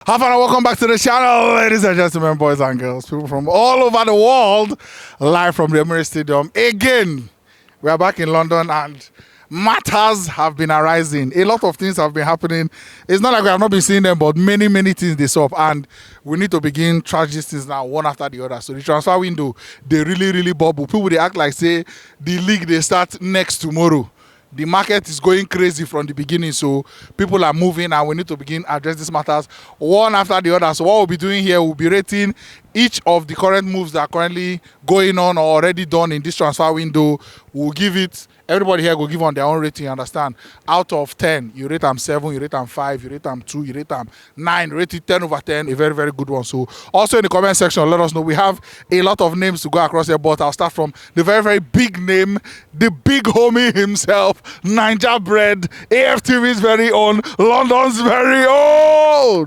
Half and welcome back to the channel, ladies and gentlemen, boys and girls, people from all over the world, live from the Emirates Stadium. Again, we are back in London and matters have been arising. A lot of things have been happening. It's not like we have not been seeing them, but many things they up, and we need to begin track these things now, one after the other. So the transfer window, they really bubble. People, they act like, say, the league, they start next tomorrow. The market is going crazy from the beginning, so people are moving and we need to begin address these matters one after the other. So what we'll be doing here, we'll be rating each of the current moves that are currently going on or already done in this transfer window. We'll give it, everybody here will give on their own rating, understand? Out of 10, you rate them 7, you rate them 5, you rate them 2, you rate them 9, rate it 10 over 10, a very good one. So also in the comment section, let us know. We have a lot of names to go across here, but I'll start from the very big name, the big homie himself, Naija bread, AFTV's very own, London's very own,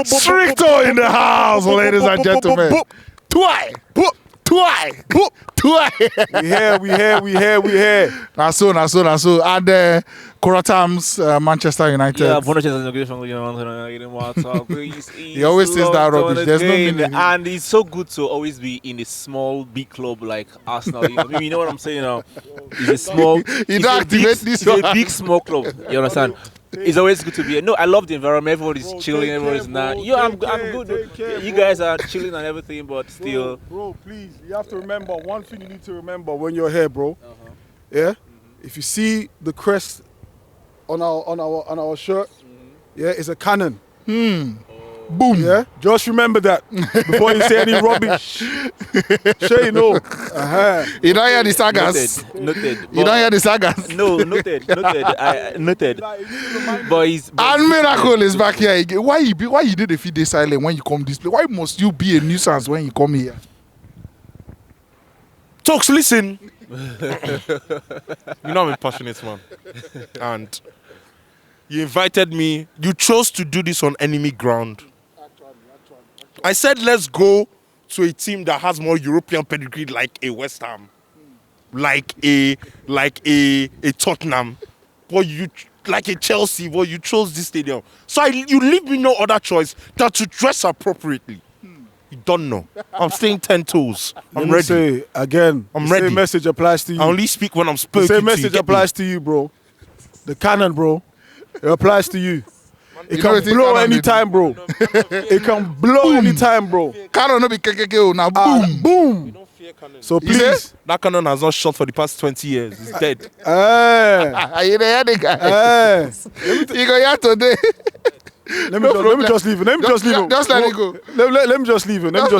Stricto in the house, ladies and gentlemen. Twi. We here. That's so. And Koratam's Manchester United. Yeah, he always says that rubbish. There's no meaning. And it's so good to always be in a small, big club like Arsenal. You know what I'm saying now? It's a small. It's a big, small club. You understand? It's always good to be here. No, I love the environment. Everybody's chilling. Everybody's not. I'm good. You guys are chilling and everything, but still. Bro, please, you have to remember one thing. You need to remember when you're here, bro. Yeah. If you see the crest on our shirt, yeah, it's a cannon. Boom. Yeah. Just remember that before you say any rubbish. Sure, you know. You don't hear the sagas. Noted. You don't hear the sagas. No, noted. Noted. But and Miracle is back here again. Why you did a few days silent when you come this place? Why must you be a nuisance when you come here? Talks, listen. You know I'm a passionate man. And you invited me. You chose to do this on enemy ground. I said, let's go to a team that has more European pedigree, like a West Ham, like a Tottenham, or you like a Chelsea. Well, you chose this stadium, so you leave me no other choice than to dress appropriately. You don't know. I'm staying 10 toes. I'm ready. Say again. I'm ready. ready. Same message applies to you. I only speak when I'm spoken The to. same message applies to you, bro. The cannon, bro. It applies to you. It can blow anytime, bro. It can blow anytime, bro. Cannon no be kekeke now. Boom. Boom. You don't fear cannon. So please. That cannon has not shot for the past 20 years. It's dead. You hear the guy? You go here today. Let me just leave it. Just let it go. Let me just leave it. Let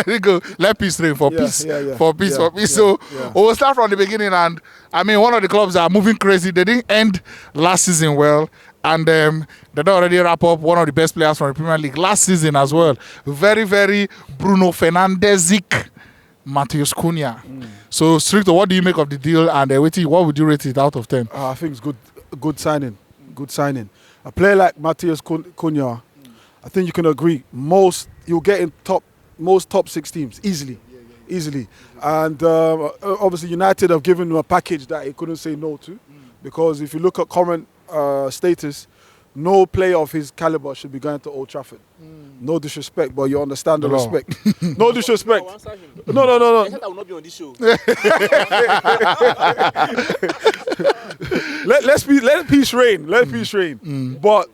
it go. Let peace reign for peace. For peace. So we'll start from the beginning. And I mean, one of the clubs are moving crazy. They didn't end last season well. And they don't already wrap up one of the best players from the Premier League last season as well. Very Bruno Fernandes-ic Matheus Cunha. So, Stricto, what do you make of the deal? And what would you rate it out of 10? I think it's good signing. Good signing. A player like Matheus Cunha, I think you can agree, you'll get in most top 6 teams easily. Easily. And obviously United have given him a package that he couldn't say no to. Because if you look at current status, no player of his caliber should be going to Old Trafford. No disrespect, but you understand the respect. No disrespect. No. I said I will not be on this show. Let peace reign. Let peace reign. But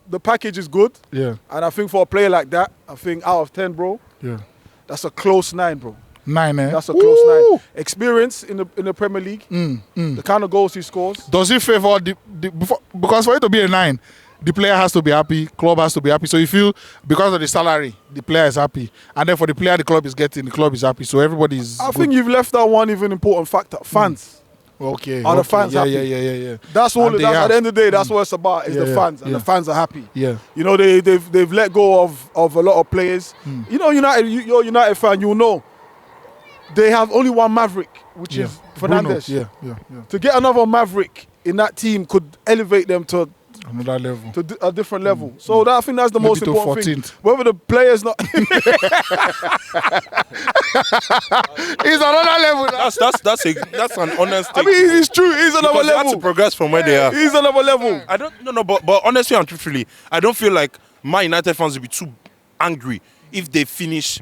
the package is good. Yeah. And I think for a player like that, I think out of 10, bro. Yeah. That's a close 9, bro. 9, eh? That's a close 9. Experience in the Premier League. The kind of goals he scores. Does it favor because for it to be a 9, the player has to be happy, club has to be happy. So you feel because of the salary, the player is happy, and then for the player the club is getting, the club is happy. So everybody is. I think you've left out one even important factor: fans. Okay. Are the fans happy? Yeah. That's all. At the end of the day, that's what it's about. Is the fans, and the fans are happy. Yeah. You know they've let go of a lot of players. You know, you're a United fan. You know. They have only one Maverick, which is Fernandes. Yeah. To get another Maverick in that team could elevate them to another level, to a different level. So I think that's the most important thing. Whether the players not, it's another level. That's an honest thing. I mean, it's true. He's another level. They have to progress from where they are. He's another level. I don't know, but honestly and truthfully, I don't feel like Man United fans will be too angry if they finish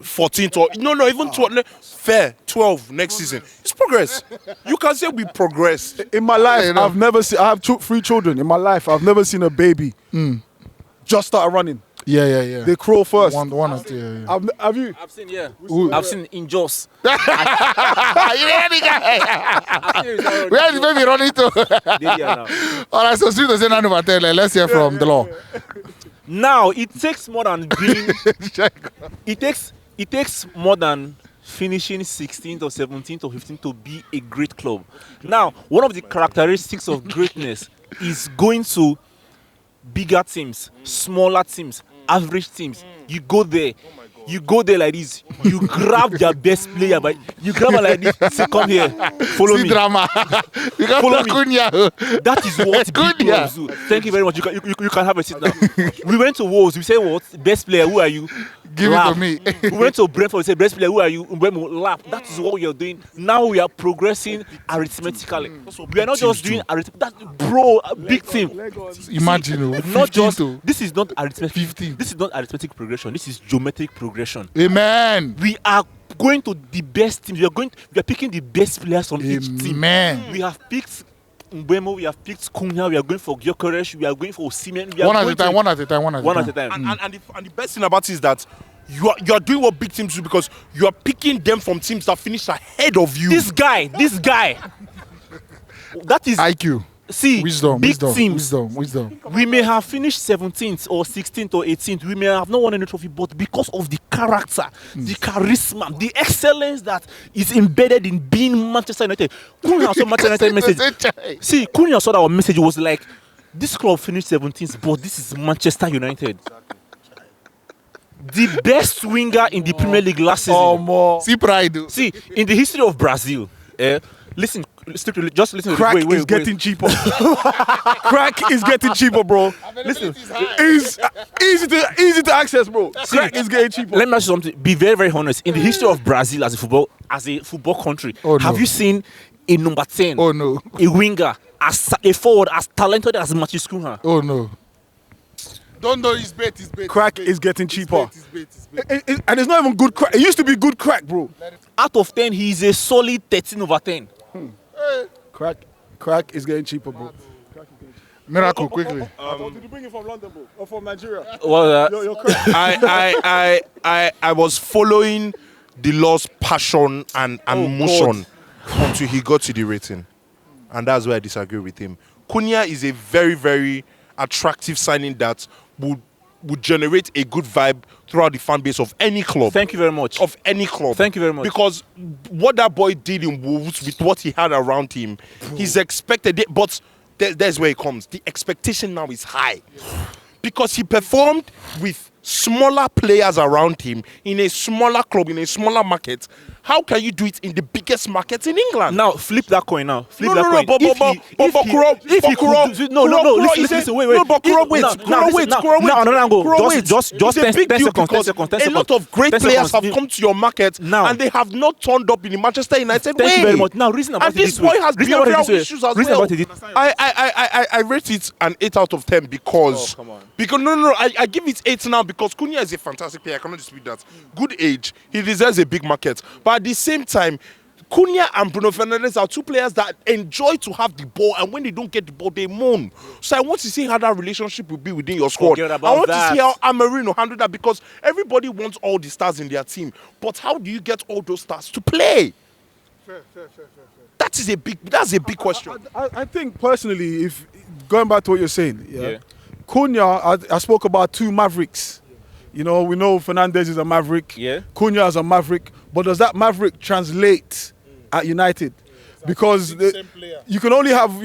14th or even 12, fair 12 next season. It's progress. You can say we progress. In my life, I've never seen. I have 3 children. In my life, I've never seen a baby just start running. Yeah. They crawl first. One or two. Yeah. Have you? I've seen, I've seen in Jos. You hear the guy? Where is the baby running to? All right, so Street to say none over 10. Let's hear from the law. Now, it takes more than being... it takes more than finishing 16th or 17th or 15th to be a great club. Now, one of the characteristics of greatness is going to bigger teams, smaller teams, average teams. You go there. You go there like this. You grab their best player, but you grab her like this. Say, come here, follow me. Drama. You got Follow me. Cunha. That is what big clubs do. Thank you very much. You can have a seat now. We went to Wolves. We said, what? Best player, who are you? Give Laugh. it to me. We went to Brentford. We said, best player, who are you? Mbeumo, laugh. That is what we are doing. Now we are progressing arithmetically. We are not just doing arithmetic. That's, bro, a big team. Imagine, Not just. to This is not arithmetic. 15. This is not arithmetic progression. This is geometric progression. Amen. We are going to the best teams. We are picking the best players from each team. Amen. We have picked Mbeumo, we have picked Cunha, we are going for Gyökeres, we are going for Zubimendi. One at a time. One at a time. And the best thing about it is that you are doing what big teams do because you are picking them from teams that finish ahead of you. This guy. That is IQ. See, Wisdom. big teams. Wisdom. We may have finished 17th or 16th or 18th. We may have not won any trophy, but because of the character, the charisma, the excellence that is embedded in being Manchester United. Cunha saw Manchester United message. See, Cunha saw that our message was like, this club finished 17th, but this is Manchester United. The best winger in the Premier League last season. See pride. See, in the history of Brazil, listen. Just listen. Crack is getting cheaper. Crack is getting cheaper, bro. Listen, It's easy to access, bro. Crack is getting cheaper. let me ask you something. Be very, very honest. In the history of Brazil as a football country, have you seen a number 10? Oh no. A winger, a forward as talented as Matheus Cunha? Oh no. Don't know his bait. Crack is getting cheaper. His bait. And it's not even good crack. It used to be good crack, bro. Out of 10, he is a solid 13 over 10. Crack is getting cheaper, bro. Miracle, quickly. Did you bring it from London, bro? Or from Nigeria? Well, Your crack. I was following the law's passion and motion until he got to the rating. And that's where I disagree with him. Cunha is a very, very attractive signing that would generate a good vibe throughout the fan base of any club. thank you very much. Of any club. Thank you very much. Because what that boy did in Wolves with what he had around him, he's expected it. But there's where it comes. The expectation now is high. Because he performed with smaller players around him in a smaller club, in a smaller market. How can you do it in the biggest market in England? Now, flip that coin now. Flip No, that no, coin. no, but Listen, wait. Now, another angle. Just 10 seconds. A lot of great players have come to your market now, and they have not turned up in the Manchester United way. Thank you very much. Now, reason about and it this boy has behavioral issues as well. I rate it an 8 out of 10 because I give it 8 now because Cunha is a fantastic player. I cannot dispute that. Good age, he deserves a big market. But at the same time, Cunha and Bruno Fernandes are two players that enjoy to have the ball, and when they don't get the ball, they moan. So I want to see how that relationship will be within your squad. I want to see how Amorim will handle that because everybody wants all the stars in their team. But how do you get all those stars to play? Fair. That's a big question. I think personally, if going back to what you're saying, Cunha, I spoke about 2 Mavericks. You know, we know Fernandes is a Maverick. Yeah. Cunha is a Maverick. But does that Maverick translate at United? Because you can only have,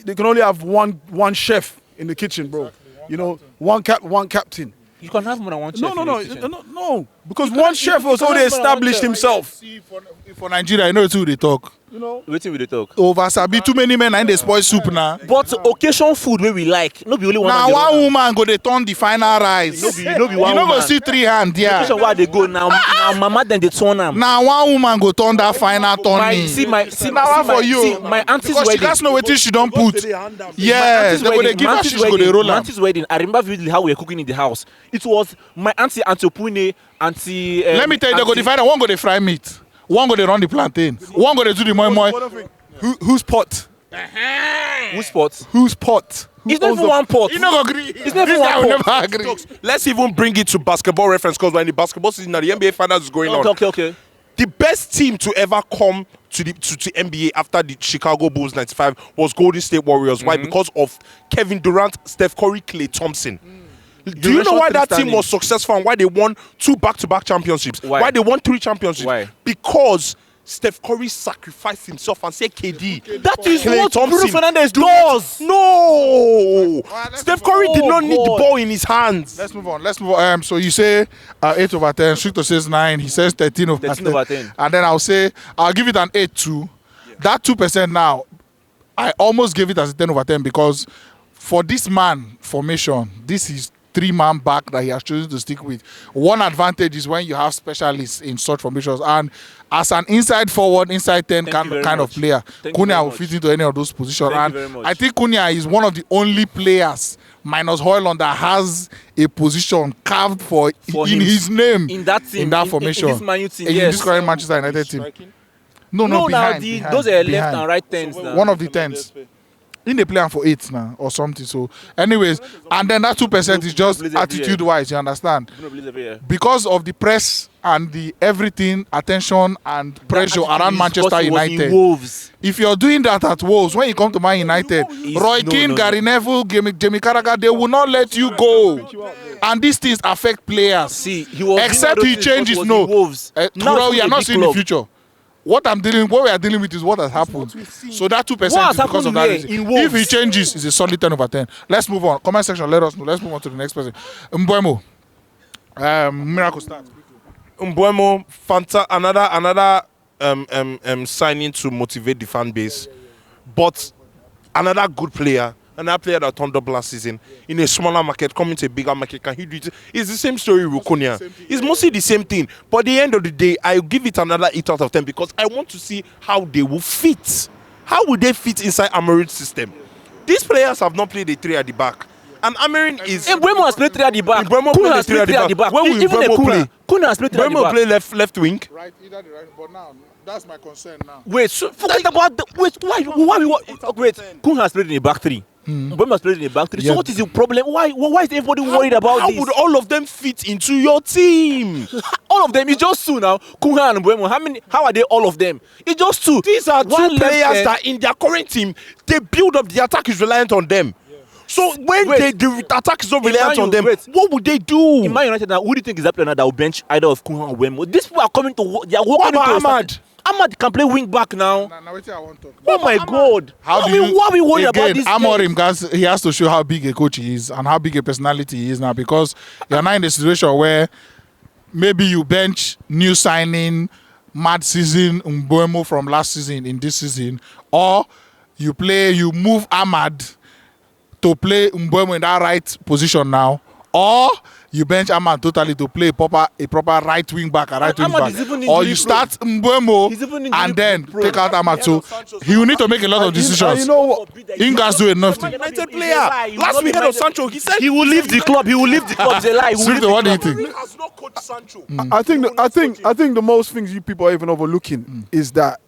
they can only have one chef in the kitchen, bro. You know, one captain. You can have more than one chef. No. Because one chef has already established himself. For Nigeria, I know it's who they talk. You know. Waiting with the talk. Over sabi too many men and they spoil soup now. But occasion food where we like, no be only one. Now one woman go they turn the final rice. No be one you know woman. go see 3 hands, yeah. Occasion where they go now. Now mama then they turn them. Now one woman go turn that final turning. Now for you. My auntie's because wedding. she doesn't know what she don't put. Yes, they would give her she go they roll my auntie's wedding. I remember vividly how we were cooking in the house. It was my auntie Pune, auntie. Let me tell you, they go divide. One go they fry meat. One go they run the plantain. One go they do the moi moi. Whose pot? Whose pot? Whose pot? It's not even one pot. You know, agree. It's not even one pot. Never agree. Let's even bring it to basketball reference because we're in the basketball season now, the NBA finals is going on. Okay. The best team to ever come to the NBA after the Chicago Bulls 95 was Golden State Warriors. Why? Because of Kevin Durant, Steph Curry, Klay Thompson. Do you know why that team was successful and why they won 2 back-to-back championships? Why they won 3 championships? Why? Because Steph Curry sacrificed himself and said KD. That is Klay what Thompson Bruno Fernandes does. No! Steph Curry did not need the ball in his hands. Let's move on. So you say 8 over 10. Stricto says 9. He says 13 over 10. And then I'll give it an 8 too. Yeah. That 2% now, I almost gave it as a 10 over 10 because for this man formation, this is 3-man back that he has chosen to stick with. One advantage is when you have specialists in such formations, and as an inside forward, inside 10 kind of player, Cunha will fit into any of those positions. And I think Cunha is one of the only players minus Højlund that has a position carved for in his name in that team, in that formation, in this current Manchester United team. No, behind, those are left and right 10s now. One of the 10s. In the plan for 8 now or something. So, anyways, and then that 2% is just attitude-wise. You understand? Because of the press and the everything, attention and pressure around Manchester United. If you're doing that at Wolves, when you come to Man United, Roy Keane, Gary Neville, Jamie Carragher, they will not let you go. And these things affect players. See, except he changes. No, now we are not seeing the future. What we are dealing with is what has happened. So that 2% is because of that reason. If he changes, it's a solid 10 over 10. Let's move on. Comment section, let us know. Let's move on to the next person. Mbeumo. Miracle start. Mbeumo, another signing to motivate the fan base. But another good player. Another player that turned up last season in a smaller market, coming to a bigger market, can he do it? It's the same story with Cunha. It's mostly the same thing. But at the end of the day, I give it another 8 out of 10 because I want to see how they will fit. How will they fit inside Amorim's system? These players have not played a 3 at the back. And Amorim is... Mbeumo has played 3 at the back. Mbeumo played 3 at the back. Where will Mbeumo play? Cunha has played 3 at the back. Mbeumo play left wing. Right, either the right, but now... That's my concern now. Wait, so forget about wait. Cunha has played in the back 3. Mbeumo has played in the back 3. Yeah. So what is the problem? Why is everybody worried about this? How would all of them fit into your team? All of them. It's just 2 now. Cunha and Mbeumo. How are they all of them? It's just 2. These are 2 players that in their current team, they build up. The attack is reliant on them. Yeah. So when the attack is not reliant on them, what would they do? In Man United now, who do you think is that player that will bench either of Cunha or Mbeumo? These people are coming to. They are what about Ahmad? Ahmad can play wing back now. Now wait till I want to talk. Oh my God! Why are we worried about this? Amorim, guys, he has to show how big a coach he is and how big a personality he is now, because you're now in a situation where maybe you bench new signing, mad season Mbeumo from last season in this season, or you move Ahmad to play Mbeumo in that right position now, or you bench Ahmad totally to play a proper right wing back, or you start Mbeumo and then take out Ahmad. So he will need to make a lot of decisions. You know what? Ingas do enough thing. United player. Last we heard of Sancho, he said he will leave the club. He will leave the club. What do you think? He has not coached Sancho. I think the most things you people are even overlooking is that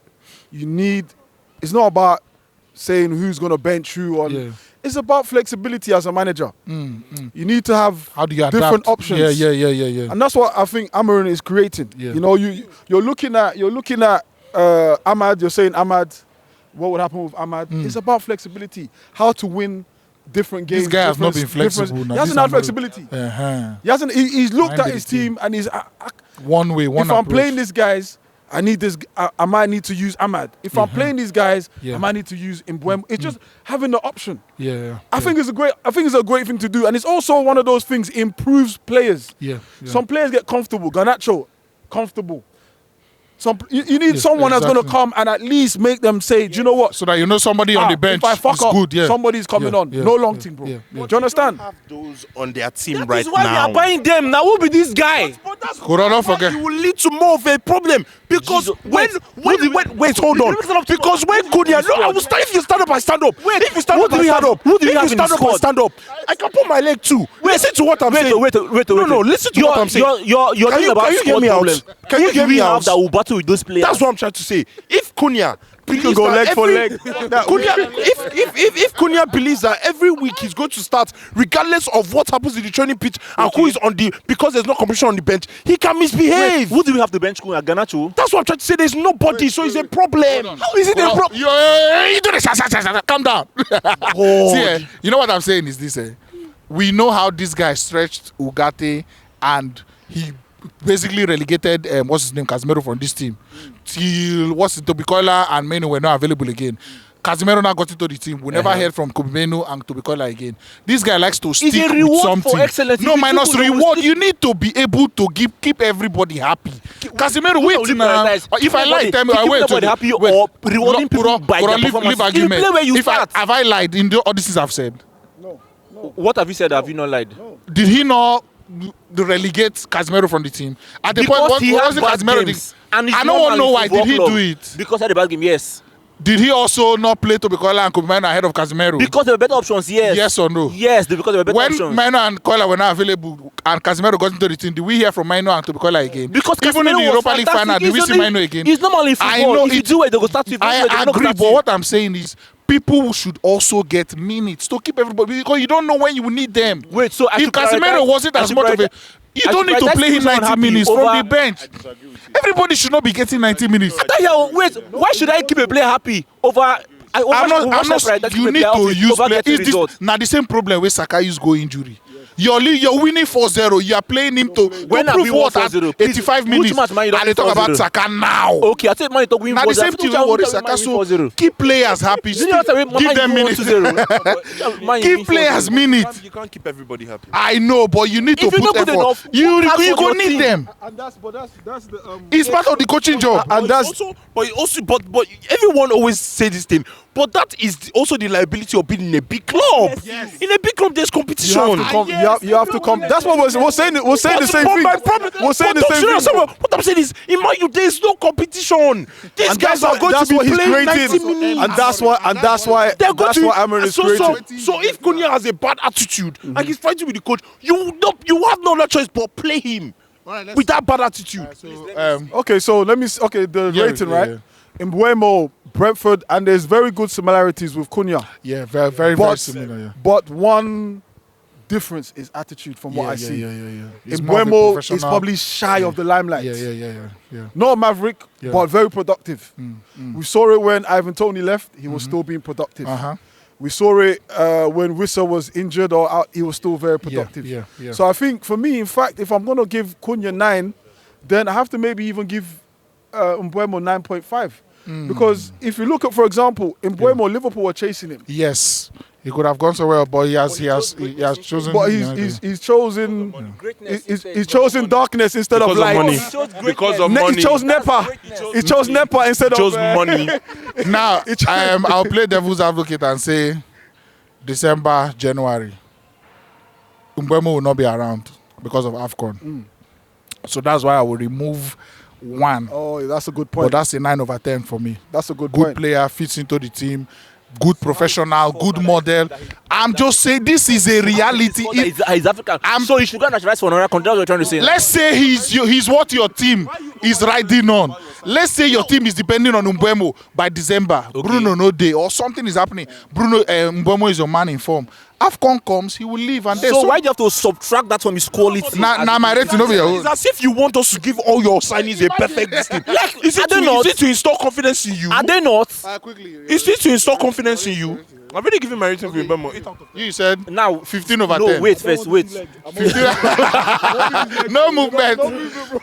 you need. It's not about saying who's going to bench who on. Yeah. It's about flexibility as a manager. You need to have different options. Yeah. And that's what I think Amorim is creating. Yeah. You know, you're looking at Ahmad. You're saying Ahmad. What would happen with Ahmad? It's about flexibility. How to win different games. This guy has not been flexible. He hasn't had flexibility. He hasn't. He's looked at his team and he's one way. If I'm playing these guys, I need this. I might need to use Ahmad. If I'm playing these guys, I might need to use Mbeumo. It's just having the option. I think it's a great thing to do, and it's also one of those things improves players. Some players get comfortable. Garnacho, comfortable. You need someone that's going to come and at least make them say, do you know what? So that you know somebody on the bench if I fuck is up, good. Yeah. somebody's coming on. No long thing, bro. Do you understand? Have those on their team That right is why we now. are buying them. Now who be this guy? Don't forget. It will lead to more of a problem because Jesus. wait, hold on. Because when Cunha, no, I will stand. If you stand up, I stand up. If you stand up, I stand up. Who do we have If you in the stand up, I squad? stand up. I can put my leg too. Listen to what I'm saying. Wait. No, listen to what I'm saying. You're talking about can you hear squad me out? problem. Can you Who hear do we me have out? that will battle with those players? That's what I'm trying to say. If Cunha can go leg for leg. If Cunha believes that every week he's going to start, regardless of what happens in the training pitch and who is on the, because there's no competition on the bench, he can misbehave. Who do we have to bench? Cunha, Garnacho? That's what I'm trying to say. There's nobody, so it's a problem. How is it a problem? You do this. Calm down. See, you know what I'm saying is this. We know how this guy stretched Ugarte and he basically relegated what's his name, Casemiro, from this team till Tobikola and Menu were not available again. Casemiro now got into the team. We never heard from Menu and Tobikola again. This guy likes to stick a with reward something. for excellence. No, If minus people reward. You need to be able to keep everybody happy. Casemiro, wait now. If I lie, tell me. I wait. Everybody happy or rewarding people by their performance. Argument. You play where you If start. have I lied in all these things I've said? What have you said? Have you not lied? Did he not relegate Casemiro from the team? At the Because point, he what had was the bad Casemiro games. thing? And it's I don't normal know in why. football Did he club. do it? Because he had a bad game, yes. Did he also not play Tobikola and Menu ahead of Casemiro? Because there were better options, yes. Yes or no? Yes, because there were better When options. Menu and Kola were not available and Casemiro got into the team, did we hear from Menu and Tobikola again? Because even in Casemiro the was Europa League fantastic. final, did we see Menu again? It's normally football. I know if you do it, they go start with. I agree, but what I'm saying is people should also get minutes to keep everybody, because you don't know when you will need them. Wait, so I if should Casemiro prioritize- wasn't I as should much of a, prioritize- you I don't should need to prioritize play him people 90 unhappy minutes over- from the bench. Everybody should not be getting 90 minutes. Wait, why should I keep a player happy over? I'm not. You need to use players. It's results. now the same problem with Saka use go injury. You're winning 4-0. You are playing him to When have prove we won what at 4-0? 85 Which minutes. match Man U And they talk 4-0? about Saka now. Okay, I take money to win. Now the same thing with worry Saka. So keep players happy. Give them minutes. Give players minutes. You can't keep everybody happy. I know, but you need to If you're put not good effort. enough, You work hard go for your need team. them. And that's the It's part of the coaching job. and that's But everyone always say this thing. But that is also the liability of being in a big club. Yes. In a big club, there's competition. you have to come. That's what we're saying. We're saying the same thing. We're saying the same thing. What I'm saying is, in Man U, there's no competition. These And guys are going to be what he's playing 90 creating, minutes. and that's why They're going to Amarin is creating. so if Cunha has a bad attitude and he's fighting with the coach, you have no other choice but play him with that bad attitude. Okay, so let me. Okay, the rating, right? Yeah. Mbeumo, Brentford, and there's very good similarities with Cunha. Yeah, very similar. Yeah. But one difference is attitude from what I see. He's more of a Mbeumo is professional. probably shy of the limelight. Yeah. Not a maverick, Yeah. but very productive. We saw it when Ivan Toney left. He was still being productive. We saw it when Wissa was injured or out. He was still very productive. Yeah. So I think for me, in fact, if I'm going to give Cunha 9, then I have to maybe even give Mbeumo 9.5. Because if you look at, for example, Mbeumo, Liverpool were chasing him. Yes, he could have gone so well, but he has chosen. But he's chosen he's chosen darkness instead of Because of light. money. Because of money. He chose Nepa. He chose Nepa instead of Chose money. Now, I'll play devil's advocate and say December, January, Mbeumo will not be around because of AFCON. So that's why I will remove 1. Oh, that's a good But point. that's a 9 over 10 for me. That's a good Good point. player, fits into the team, good professional, good model. I'm just saying this is a reality. He's African. So he should go and naturalize for another country. That's what you're trying to say. Let's say he's what your team is riding on. Let's say your team is depending on Mbeumo by December. Okay. Bruno no day or something is happening. Mbeumo is your man in form. AFCON comes, he will leave, and So why do you have to subtract that from his quality? Now my rating over It's here. as if you want us to give all your signings a perfect destiny. Like, Is are they not? it to install confidence in you? Are they not? Is it to install confidence in you? I've already given my rating for Mbeumo. You said Now 15 over no, 10. wait first, wait. No movement.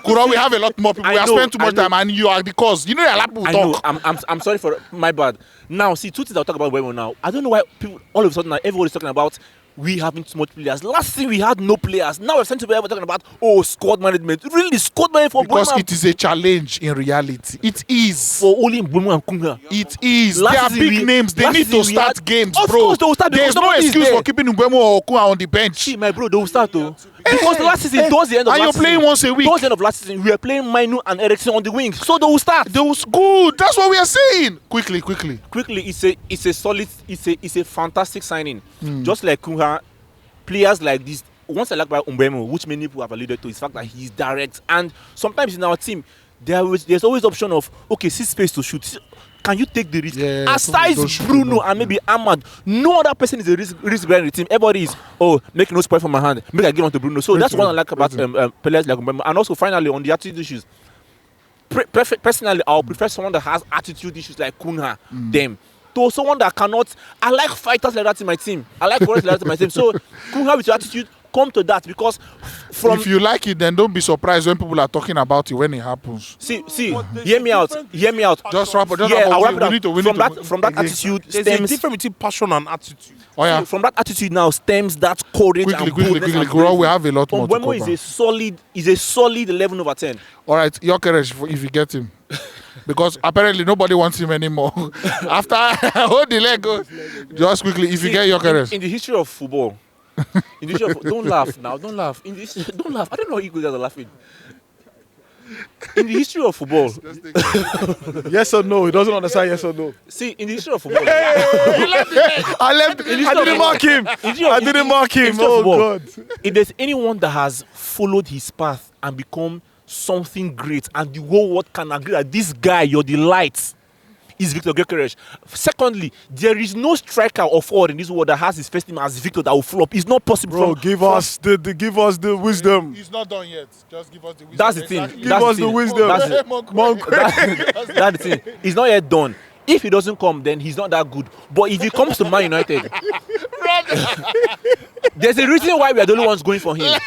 Kuro, we have a lot more people. We I have know, spent too much I know. time, and you are the cause. You know, a lot of people I know. talk. I'm sorry for my bad. Now, see, 2 things I'll talk about Mbeumo now. I don't know why people all of a sudden now everybody's talking about we having too much players. Last season we had no players. Now we're starting to be talking about squad management. Really, squad management for because Mbeumo it is a challenge in reality. It is. for only Mbeumo and Cunha. It is. Last They are season big names. They last need to season we start had- games, Of bro. course they will start There's because no nobody is excuse there. for keeping Mbeumo or Cunha on the bench. See, my bro, they will start though. Because last season, towards the end of and last you're playing season, once a week. towards the end of last season, we were playing Mainu and Eriksen on the wing, so they will start. Those good. That's what we are saying. Quickly. Quickly, it's a solid, it's a fantastic signing. Just like Cunha, players like this. Once I like by Mbeumo, which many people have alluded to, is the fact that he's direct. And sometimes in our team, there's always option of see space to shoot. Can you take the risk? Yeah, Aside don't shoot Bruno enough, and maybe Ahmad, no other person is a risk bearer in the team. Everybody is make no spoil from my hand, make I give on to Bruno. So that's what I like about players like Mbeumo. And also finally on the attitude issues. Personally, I would prefer someone that has attitude issues like Cunha, them. To someone that cannot. I like fighters like that in my team. I like warriors like that in my team. So Cunha with your attitude, come to that because if you like it, then don't be surprised when people are talking about it when it happens. See, hear me out. Just wrap it. I'll wrap it up. We need to From that attitude There's a stems. difference between passion and attitude. Oh yeah. From that attitude now stems that courage and Quickly. boldness and Grow. We bravery. have a lot more to Mbeumo cover. is a solid 11 over 10. All right, Gyökeres, if you get him. Because apparently nobody wants him anymore. After hold the leg go. Just quickly, if you get Gyökeres. In the history of football, don't laugh now. Don't laugh. Don't laugh. I don't know how you guys are laughing. In the history of football, Yes or no? He doesn't understand yes or no. see, in the history of football, I didn't mark him. I didn't mark him. Oh, God. if there's anyone that has followed his path and become something great, and the whole world can agree that this guy, you're the light, is Viktor Gyökeres. Secondly, there is no striker or forward in this world that has his first name as Victor that will flop. It's not possible. Bro, give us the wisdom. He's not done yet. Just give us the wisdom. That's the thing. Exactly. Give us the wisdom. That's the, Monk. that's the thing. He's not yet done. If he doesn't come, then he's not that good. But if he comes to Man United, there's a reason why we are the only ones going for him.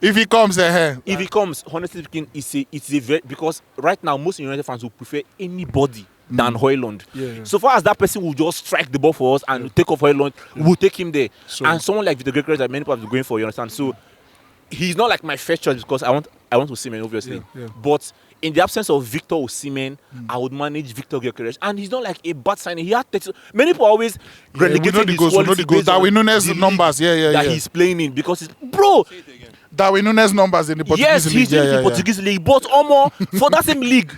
If he comes ahead. If he comes, honestly speaking, it's a very, because right now most United fans will prefer anybody than Højlund. Yeah. So far as that person will just strike the ball for us and take off Højlund, we'll take him there. And someone like Viktor Gyökeres that many people have been going for, you understand? So he's not like my first choice because I want Osimhen, obviously. Yeah. But in the absence of Viktor Osimhen, I would manage Viktor Gyökeres. And he's not like a bad signing. He had 30, many people always relegating his quality based on Darwin Núñez the league numbers. that he's playing in because it's, bro, Darwin Núñez numbers in the Portuguese yes, league. he's in the Portuguese league, but for that same league,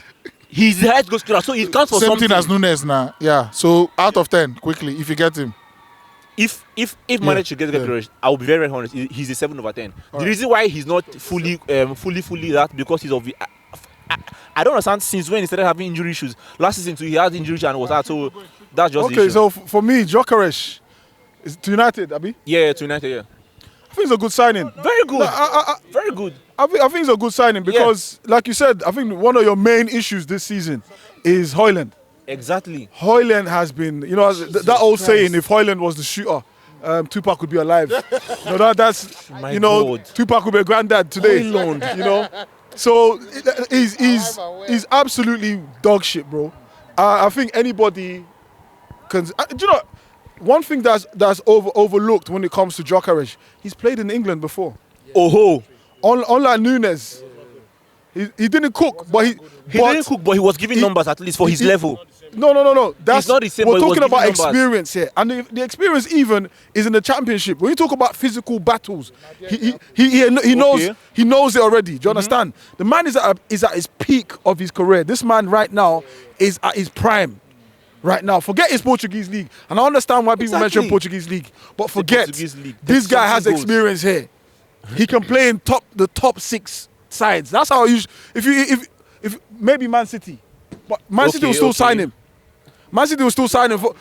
he's the highest goal scorer, so it counts for Same something. thing as Núñez now. Yeah. So out of 10, quickly, if you get him. If managed to get Gyökeres, I will be very, very honest. He's a 7 over 10. The reason why he's not fully that because he's of the. I don't understand since when he started having injury issues. Last season too, he had injury issues and was out. So that's just the Okay, issue. so for me, Gyökeres is to United, Abi. Yeah, to United, yeah. I think it's a good signing. Very good. I Very good. think it's a good signing because, like you said, I think one of your main issues this season is Højlund. Exactly. Højlund has been, that old saying, if Højlund was the shooter, Tupac would be alive. That's My God. Tupac would be a granddad today. Højlund. So he's absolutely dog shit, bro. I think anybody can. Do you know one thing that's overlooked when it comes to Gyökeres? He's played in England before. Oh, Unlike Núñez, he didn't cook, but he didn't cook, but he was giving numbers at least for his level. No. That's not the same, we're but he was talking about giving numbers. experience here, and the experience even is in the championship. When you talk about physical battles, he knows it already. Do you understand? The man is at his peak of his career. This man right now is at his prime. Right now, forget his Portuguese league, and I understand why people mention Portuguese league, but forget Portuguese league. this guy has Something goes. experience here. He can play in the top 6 sides. That's how you. If maybe Man City, but Man City will still sign him. Man City will still sign him for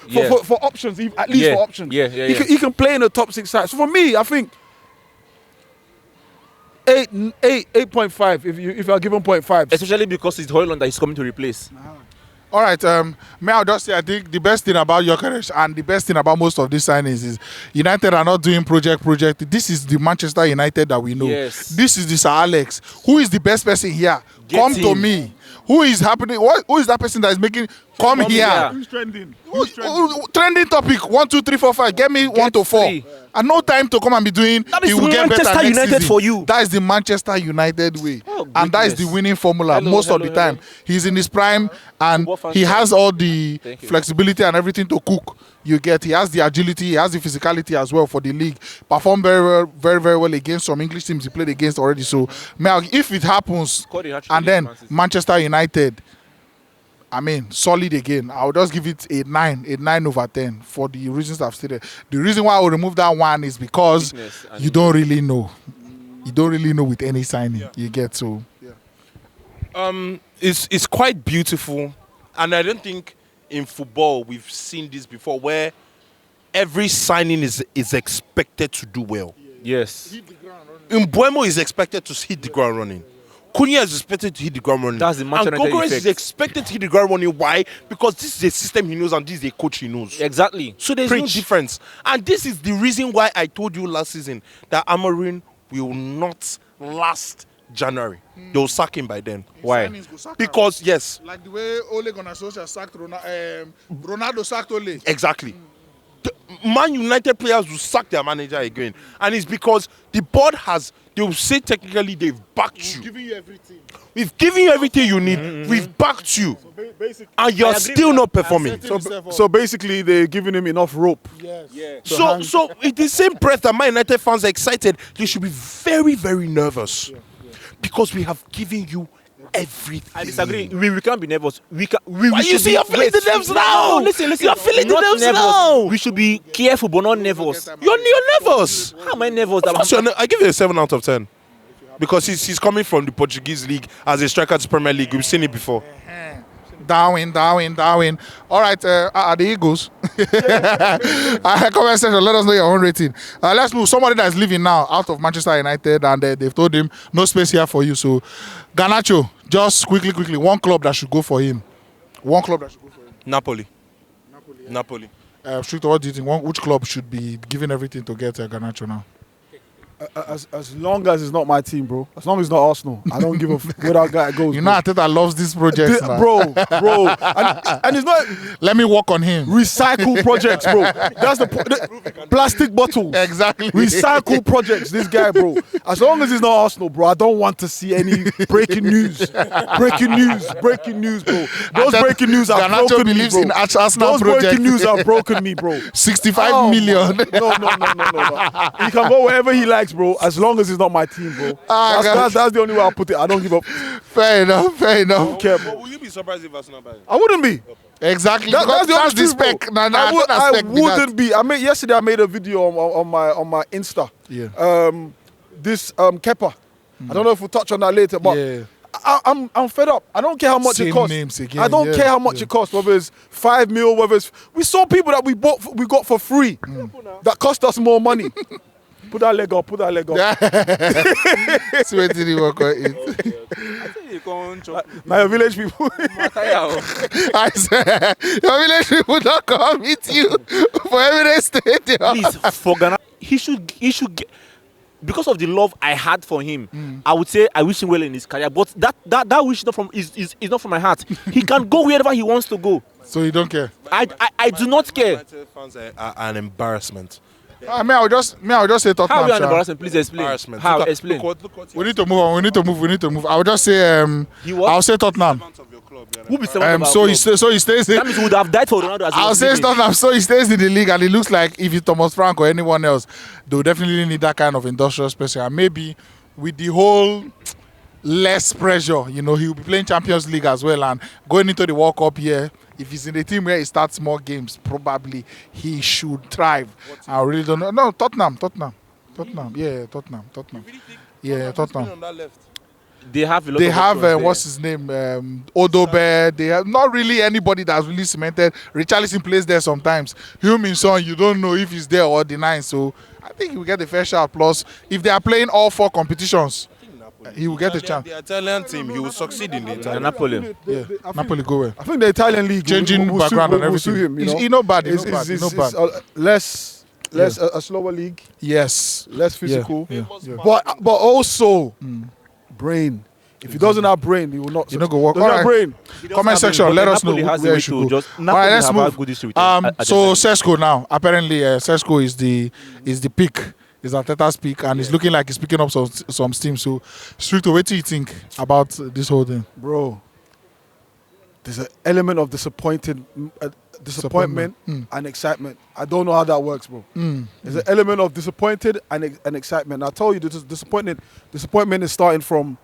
options, at least for options. He can play in the top 6 sides. So for me, I think 8.5. If you are given 0.5, Especially because it's Højlund that he's coming to replace. All right, may I just say, I think the best thing about Gyökeres and the best thing about most of these signings is United are not doing project. This is the Manchester United that we know. Yes. This is the Sir Alex. Who is the best person here? Come to him. me. Who is happening? Who is that person that is making? Come here. who's trending? Trending topic 1, 2, 3, 4, 5. Get me 1 to 4. Three. And no time to come and be doing. That is He will get better Manchester next United season. for you. That is the Manchester United way, Oh, and that is the goodness. winning formula Hello, most of hello, the time. hello. He's in his prime, and Football fans he club. has all the Thank you. flexibility and everything to cook. You get. He has the agility. He has the physicality as well for the league. Performed very well against some English teams he played against already. So, if it happens, Scored a hat-trick and then against Man City. Manchester United, I mean, solid again. I'll just give it a 9 over 10 for the reasons I've stated. The reason why I will remove that one is because Weakness and you don't really know. You don't really know with any signing. You get so. It's quite beautiful, and I don't think in football we've seen this before, where every signing is expected to do well. Yes. Mbeumo is expected to hit the ground running. Cunha is expected to hit the ground running. That's the Manchester and United Gyökeres is effect. expected to hit the ground running. Why? Because this is a system he knows and this is a coach he knows. Exactly. So there's no Preach. difference. And this is the reason why I told you last season that Amorim will not last January. They'll sack him by then. Why? Because, yes, Like the way Ole Gunnar Solskjaer sacked Ronaldo sacked Ole. exactly. The Man United players will sack their manager again. And it's because the board they will say technically they've backed you. Giving you everything. We've given you everything you need. We've backed you. And you're still not performing. So basically, they're giving him enough rope. Yes. Yeah. So in the same breath that Man United fans are excited, they should be very, very nervous. Because we have given you everything. I disagree. We can't be nervous. We Why you should see be- you're feeling the nerves now? No, listen. You're feeling the Not nerves nervous. now. We should be careful, but not nervous. You're nervous. How am I nervous? Of course I give you a 7 out of 10. Because he's coming from the Portuguese league as a striker to Premier League. We've seen it before. Darwin. All right, are the Eagles? Comment section, let us know your own rating. Let's move. Somebody that is leaving now out of Manchester United, and they've told him no space here for you. So, Garnacho, just quickly, one club that should go for him. Napoli. Stricto, what do you think? Which club should be giving everything to get Garnacho now? As long as it's not my team, bro. As long as it's not Arsenal, I don't give a where that guy goes. You know, Arteta loves this project, man. bro. And it's not Let me work on him. recycle projects, bro. That's the plastic bottles. Exactly. Recycle projects. This guy, bro. As long as it's not Arsenal, bro, I don't want to see any breaking news. Breaking news, bro. Those breaking news have Garnacho broken me, believes bro. in Arsenal Those project. breaking news have broken me, bro. 65 Oh, million. No. He can go wherever he likes, bro. As long as it's not my team, bro. That's the only way I'll put it. I don't give up. Fair enough. I don't care, bro. Will you be surprised if Arsenal buy him? I wouldn't be. Exactly. That's the That's honest the truth, bro. spec. Nah, I wouldn't be. Yesterday I made a video on my Insta. Yeah. This Kepa. I don't know if we'll touch on that later, but Yeah. I'm fed up. I don't care how much Same it costs. names again, I don't yeah, care how much yeah. it costs. Whether it's 5 mil, whether it's we saw people that we got for free that cost us more money. Put that leg up. See what did he work on it? Now your village people. I said, your village people don't come meet you for every stadium. Please, for Ghana, he should get. Because of the love I had for him, I would say I wish him well in his career. But that wish is not from my heart. He can go wherever he wants to go. So you don't care? I do not care. United fans are an embarrassment. I'll just say Tottenham. How are you an Sha. embarrassment? Please explain. Embarrassment. How? Look at- Explain. Look what We need to move on. We need to move. I'll just say He what? I'll say Tottenham. Who be seventh So he above? stays. That means he would have died for Ronaldo as he I'll was say leaving. Tottenham. So he stays in the league, and it looks like if it's Thomas Frank or anyone else, they'll definitely need that kind of industrial special. And maybe with the whole less pressure, he'll be playing Champions League as well, and going into the World Cup here. If he's in a team where he starts more games, probably he should thrive. I really don't know. No, Tottenham. Yeah, Tottenham. Yeah, Tottenham. They have a lot They of have options what's his name, Odobe. They have not really anybody that's really cemented. Richarlison plays there sometimes. Heung-min Son, you don't know if he's there or denying. So I think he will get a fair shot. Plus, if they are playing all 4 competitions, he will get a chance. The Italian team, he will succeed in the there. Italian. Napoli. Yeah, Napoli go well. I think the Italian league Changing will background and will everything. suit him, He's not bad. He's not It's bad. less a slower league, Yes. less physical. Yeah. But also brain. If he doesn't have brain, he will not. You know, go work. Doesn't have brain. Comment section. Let us know where you should go. All right, let's move. So Sesko now. Apparently, Sesko is the pick. Is Arteta's pick, and it's looking like he's picking up some steam. So, Stricto, what do you think about this whole thing, bro? There's an element of disappointment and excitement. I don't know how that works, bro. There's an element of disappointed and excitement. I told you, this disappointment is starting from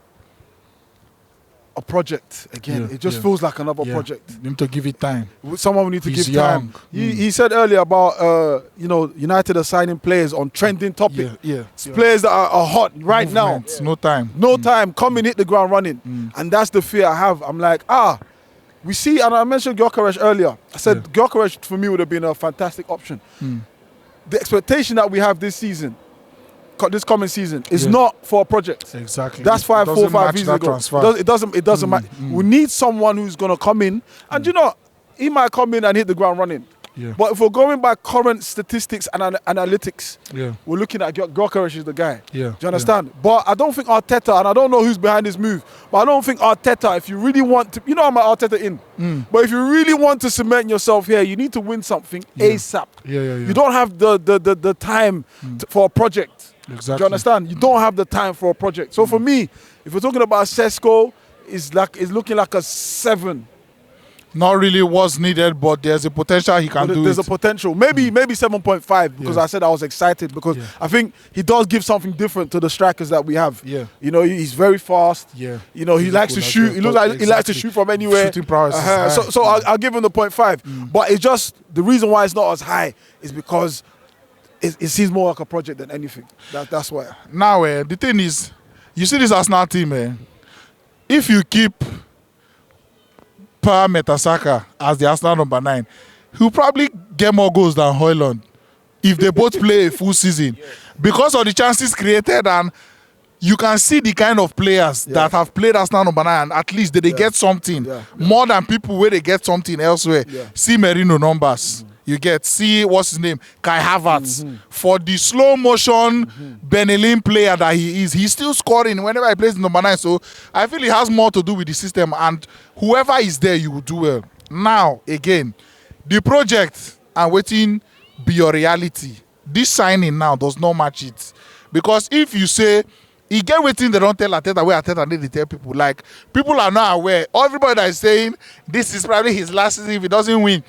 a project again. It just feels like another project. You need to give it time. Someone need to He's give young. time. He said earlier about United are signing players on trending topic. Players that are hot right now. No time. No time. Come and hit the ground running. And that's the fear I have. I'm like, we see, and I mentioned Gyökeres earlier. I said Gyökeres for me would have been a fantastic option. The expectation that we have this season, this coming season, is not for a project. Exactly. That's 4 or 5 years ago. It doesn't matter. We need someone who's going to come in, and he might come in and hit the ground running. But if we're going by current statistics and analytics, we're looking at Gyökeres is the guy. Do you understand? But I don't think Arteta, and I don't know who's behind this move, but I don't think Arteta, if you really want to, I'm an Arteta in, but if you really want to cement yourself here, you need to win something ASAP. You don't have the time for a project. Exactly. Do you understand? You don't have the time for a project. So for me, if we're talking about Sesko, it's looking like a 7. Not really what's needed, but there's a potential he can do. There's a potential. Maybe 7.5 because I said I was excited because I think he does give something different to the strikers that we have. He's very fast. He likes to shoot. He looks like he likes to shoot from anywhere. Shooting prowess. So I'll give him the 0.5. But it's just the reason why it's not as high is because it seems more like a project than anything. That's why. Now, the thing is, you see this Arsenal team, if you keep Mertesacker as the Arsenal number 9, he'll probably get more goals than Højlund if they both play a full season because of the chances created, and you can see the kind of players that have played Arsenal number 9, and at least they get something more than people where they get something elsewhere. See Merino numbers. You see what's his name, Kai Havertz. For the slow motion Benelin player that he is, he's still scoring whenever he plays number 9. So I feel it has more to do with the system, and whoever is there, you will do well. Now again, the project and waiting be your reality. This signing now does not match it, because if you say he get waiting, they don't tell Arteta where Arteta need to tell people. Like, people are not aware. Everybody that is saying this is probably his last season if he doesn't win.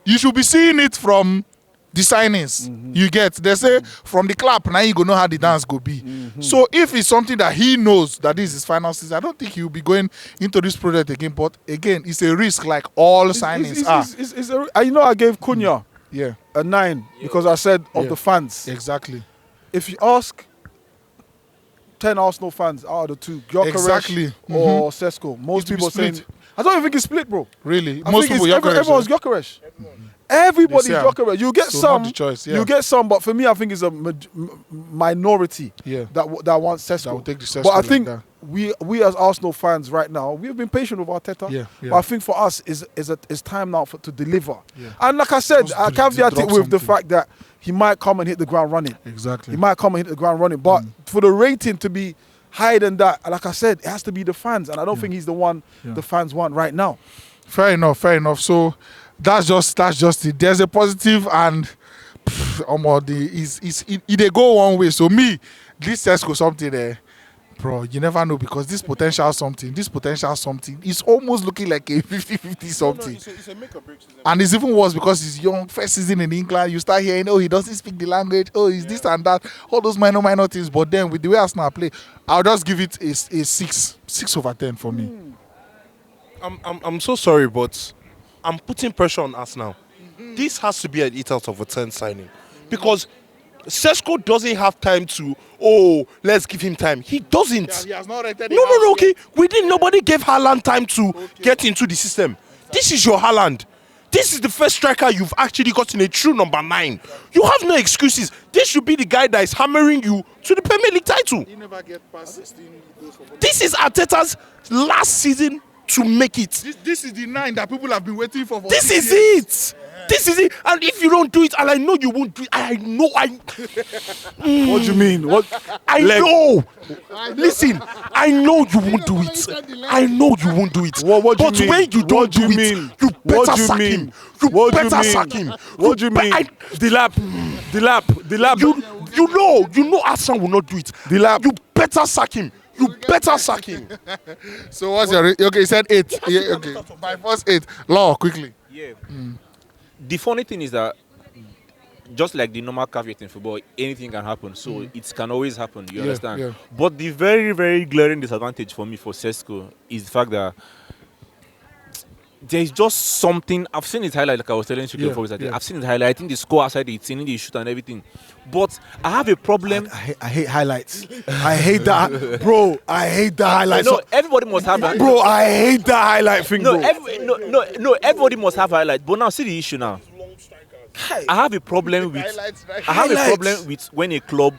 You should be seeing it from the signings. You get, they say from the clap, now you go know how the dance go be. So if it's something that he knows that this is his final season, I don't think he'll be going into this project again. But again, it's a risk like all signings are. I gave Cunha a 9 because I said of the fans. Exactly. If you ask 10 Arsenal fans out of the 2, Gyökeres or Sesko, most people saying. I don't even think it's split, bro. Really? Most people, everyone's Gyökeres. Everybody's Gyökeres. You get some. You get some, but for me, I think it's a minority that wants Sesko. That will take the Sesko. But I think we as Arsenal fans right now, we've been patient with Arteta. But I think for us, it's time now to deliver. And like I said, I caveat it with the fact that he might come and hit the ground running. Exactly. He might come and hit the ground running. But for the rating to be higher than that, like I said, it has to be the fans, and I don't think he's the one the fans want right now. Fair enough. So that's just it. There's a positive, and they go one way. So me, this Sesko something there, bro. You never know, because this potential something is almost looking like a 50-50 something. It's a make or break season. And it's even worse because he's young, first season in England. You start hearing, he doesn't speak the language. He's this and that. All those minor things. But then with the way Arsenal play, I'll just give it a 6 over 10 for me. I'm so sorry, but I'm putting pressure on us now. This has to be an 8 out of 10 signing, because Sesko doesn't have time to, let's give him time. He doesn't. He has not rated No, okay. Nobody gave Haaland time to get into the system. This is your Haaland. This is the first striker you've actually gotten a true number 9. You have no excuses. This should be the guy that is hammering you to the Premier League title. He never get past 16 goals for. This is Arteta's last season to make it. This is the 9 that people have been waiting for. This is it. This is it. And if you don't do it, and I know you won't do it, I know. What do you mean? What? I know. Listen, I know you won't do it. I know you won't do it. What do you but mean? when you don't do it, you better sack him. You better sack him. What do you mean? DELAP. You know Arsenal will not do it. DELAP. You better sack him. You better sack him. So what's your... Okay, you said 8. Yeah, okay. My first 8. Law, quickly. Yeah. The funny thing is that just like the normal caveat in football, anything can happen. So it can always happen. You understand? Yeah. But the very, very glaring disadvantage for me for Sesko is the fact that there's just something. I've seen his highlight, like I was telling you before. I've seen his highlight. I think the score outside the 18, the shoot and everything. But I have a problem. I hate highlights. I hate that, bro. I hate the highlights. No, everybody must have that. Bro, I hate the highlight thing, bro. No, everybody must have highlight. But now see the issue now. I have a problem with when a club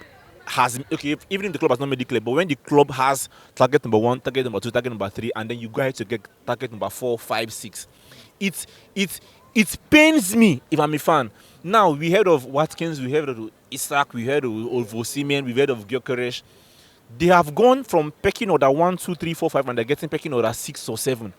has, okay, even if the club has not made the clear, but when the club has target number 1, target number 2, target number 3, and then you go ahead to get target number 4, 5, 6, it pains me if I'm a fan. Now we heard of Watkins, we heard of Isak, we heard of Osimhen, we heard of Gyökeres. They have gone from pecking order 1, 2, 3, 4, 5, and they're getting pecking order 6 or 7.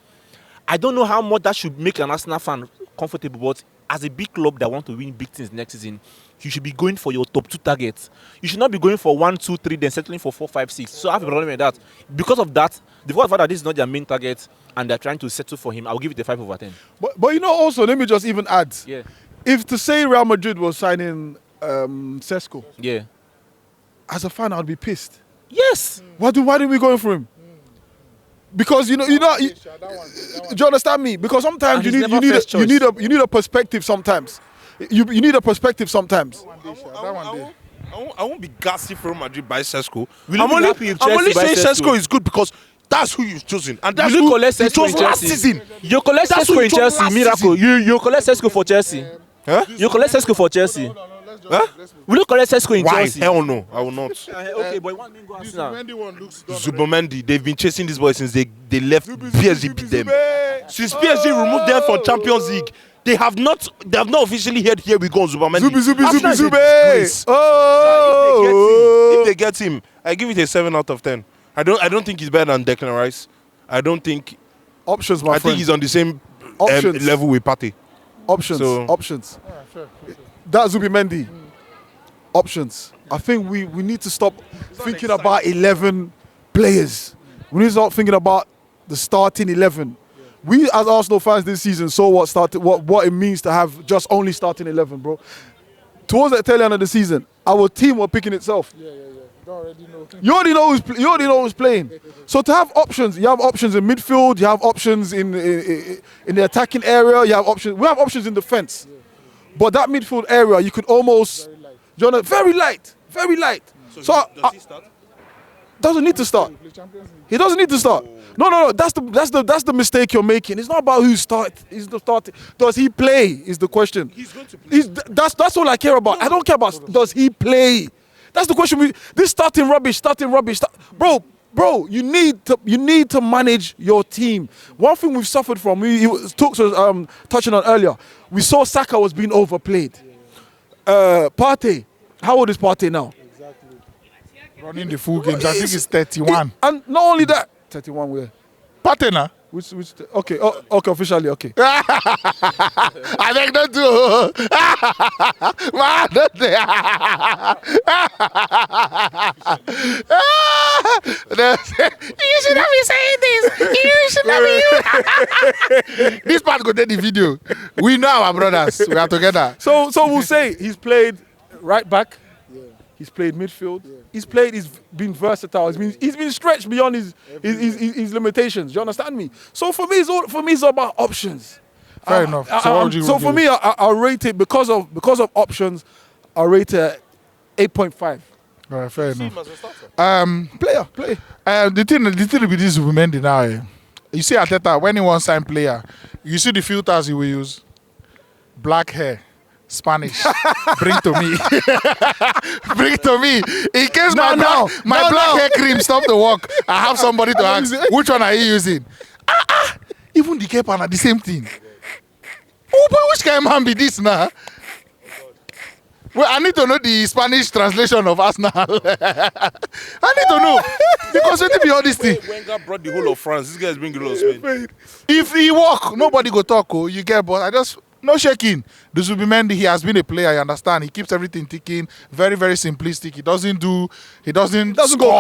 I don't know how much that should make an Arsenal fan comfortable, but as a big club that want to win big things next season, you should be going for your top 2 targets. You should not be going for 1, 2, 3, then settling for 4, 5, 6. So I have a problem with that. Because of that, the fact that this is not their main target and they're trying to settle for him, I'll give it a 5 over 10. But you know, also, let me just even add. Yeah. If to say Real Madrid was signing Sesko, Yeah. as a fan, I'd be pissed. Yes. Why didn't we go for him? Because you do you understand me? Because sometimes you need a perspective. Sometimes you need a perspective. Sometimes. I won't be gassy for Madrid by Sesko. I'm only saying Sesko is good because that's who you've chosen, and that's you who collect you Sesko chose in last Chelsea. season. You collect That's Sesko who in you chose Chelsea, last miracle. You collect Sesko for Chelsea. Huh? You collect Sesko for Chelsea. Huh? Will you collect Sesko in Why? Chelsea? Hell no, I will not. Okay, but one name go Arsenal. Zubimendi, they've been chasing this boy since they left PSG beat them. Since PSG removed them from Champions League, they have not officially heard here we go on Zubimendi. Zube. Oh. If they get him, I give it a 7 out of 10. I don't think he's better than Declan Rice. I don't think Options, my I friend. think he's on the same Options. level with Partey. Options. So- Options. That Zubimendi. Options. I think we need to stop thinking about 11 players. We need to start thinking about the starting 11. We as Arsenal fans this season saw what it means to have just only starting 11, bro. Towards the tail end of the season, our team were picking itself. You already know who's playing. So to have options, you have options in midfield, you have options in the attacking area, you have options. We have options in defense. But that midfield area, you could almost very light. So does he start? doesn't need to start. He doesn't need to start. No. That's the mistake you're making. It's not about who is the starting. Does he play? Is the question. He's going to play. That's all I care about. I don't care about does he play. That's the question. This starting rubbish. Bro, you need to manage your team. One thing we've suffered from, Tux was touching on earlier. We saw Saka was being overplayed. Partey, how old is Partey now? Running the full games. I think it's 31. And not only that, 31 where? Partey now. Okay, officially, okay. I think don't do. Man, don't do. You should not be saying this. You should not be. This part go take the video. We know our brothers. We are together. So we'll say he's played right back. He's played midfield. Yeah. He's been versatile. He's been stretched beyond his limitations. Do you understand me? So for me, it's all about options. Fair enough. So for me, I'll rate it because of options. I'll rate it 8.5. All right, fair enough. Play. The thing with this Zubimendi now, you see Arteta when he wants sign player, you see the filters he will use. Black hair. Spanish. Bring to me. Bring to me. In case my black hair cream stop the work, I have somebody to ask, which one are you using? Even the Kepa are the same thing. Oh, but which kind of man be this now? Well, I need to know the Spanish translation of Arsenal. I need to know. Because when be all this thing. Wenger brought the whole of France. This guy's bringing the whole of Spain. If he walk, nobody go talk. Oh, you get, but I just no shaking. The Zubimendi, he has been a player. I understand. He keeps everything ticking. Very, very simplistic. He doesn't go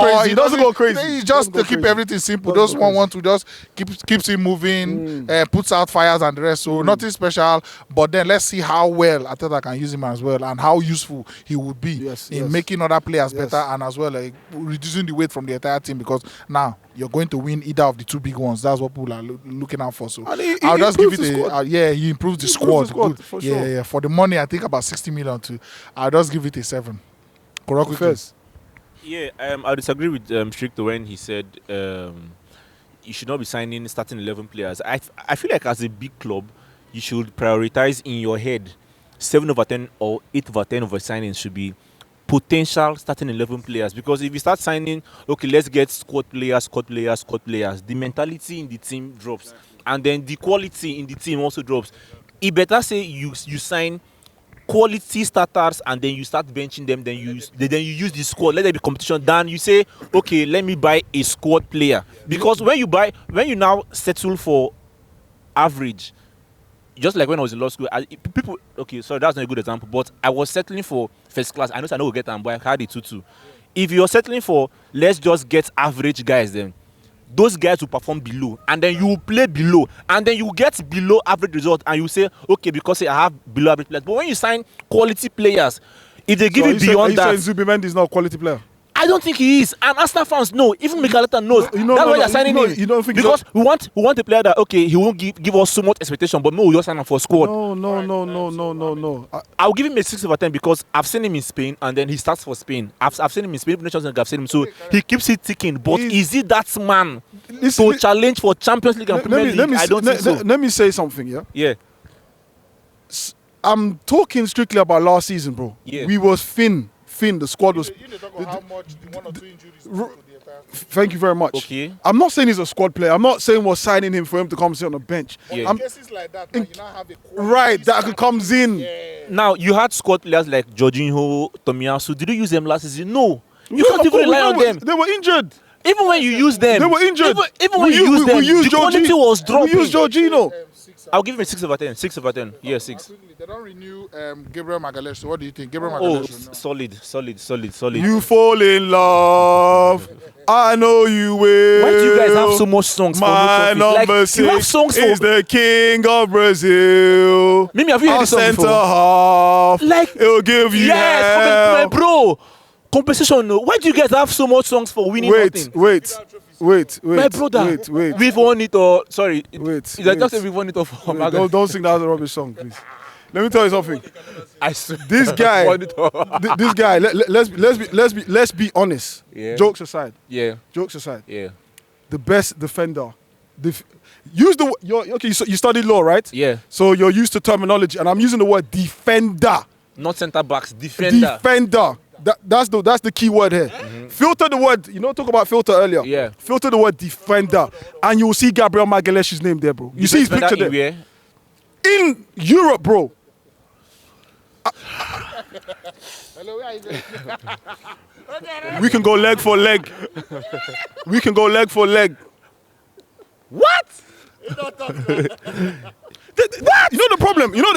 crazy. He doesn't go crazy. He just to keep everything simple. Those want to just keeps him moving, puts out fires and the rest. So nothing special. But then let's see how well Ateta can use him as well, and how useful he would be in making other players better, and as well like reducing the weight from the entire team, because now you're going to win either of the two big ones. That's what people are looking out for. So I'll just give it he improved the squad. Good. For yeah, sure. yeah. For the money, I think about 60 million too. I'll just give it a 7. Correct first. Yeah, I disagree with Stricto when he said you should not be signing starting 11 players. I feel like as a big club, you should prioritize in your head 7 over 10 or 8 over 10 of a signings should be potential starting 11 players. Because if you start signing, okay, let's get squad players, the mentality in the team drops, and then the quality in the team also drops. It better say you sign quality starters and then you start benching them, then you use the squad, let there be competition. Then you say, okay, let me buy a squad player. Because when you now settle for average, just like when I was in law school, sorry, that's not a good example, but I was settling for first class. I know we'll get them, but I had it too. If you're settling for, let's just get average guys, then those guys will perform below, and then you will play below, and then you get below average result, and you say, okay, because I have below average players. But when you sign quality players, if they give you beyond that, Zubimendi is not a quality player. I don't think he is, and Arsenal fans know. Even Mikel knows. That's why they're signing him. You don't think because we want a player that he won't give us so much expectation, but we'll just sign him for squad. No. I'll give him a 6 over 10 because I've seen him in Spain, and then he starts for Spain. I've seen him in Spain. I've seen him, so he keeps it ticking. But is he that man to challenge for Champions League and Premier League? I don't think so. Let me say something. Yeah. I'm talking strictly about last season, bro. Yeah. We was Finn, the squad was. You talk about how much 1 or 2 injuries. Thank you very much. Okay. I'm not saying he's a squad player. I'm not saying we're signing him for him to come sit on the bench. Yeah. In cases like that, you now have a Right, that comes in. Yeah. Now you had squad players like Jorginho, Tomiyasu. Did you use them last season? No. You can't even rely on them. They were injured. Even when you use them, They were injured. Even when you use them, the quality was dropping. We used Jorginho. I'll give him a 6 over 10. 6 over 10. Yeah, 6. They don't renew Gabriel Magalhães. So what do you think? Gabriel Oh, Magalhães. solid. You fall in love. I know you will. Why do you guys have so much songs for My no trophies? number Like, 6 you have songs is for the king of Brazil. Mimi, have you heard Our this song center before? half. Like, It'll give you yes, hell. bro. Compensation. No. Why do you guys have so much songs for winning nothing? Wait. My brother, Wait. we've won it or sorry. Wait, Is that just wait. say we've won it or for Wait, Magalhães? don't sing that rubbish song, please. Let me tell you something. I swear. This guy, Won it all. this guy. Let's be honest. Yeah. Jokes aside. Yeah. The best defender. Use the okay. You studied law, right? Yeah. So you're used to terminology, and I'm using the word defender. Not centre backs, defender. Defender. That's the key word here. Filter the word. Talk about filter earlier. Yeah. Filter the word defender, and you will see Gabriel Magalhães' name there, bro. You see his picture there. Where? In Europe, bro. Hello, where are you going? We can go leg for leg. What? You know the problem. You know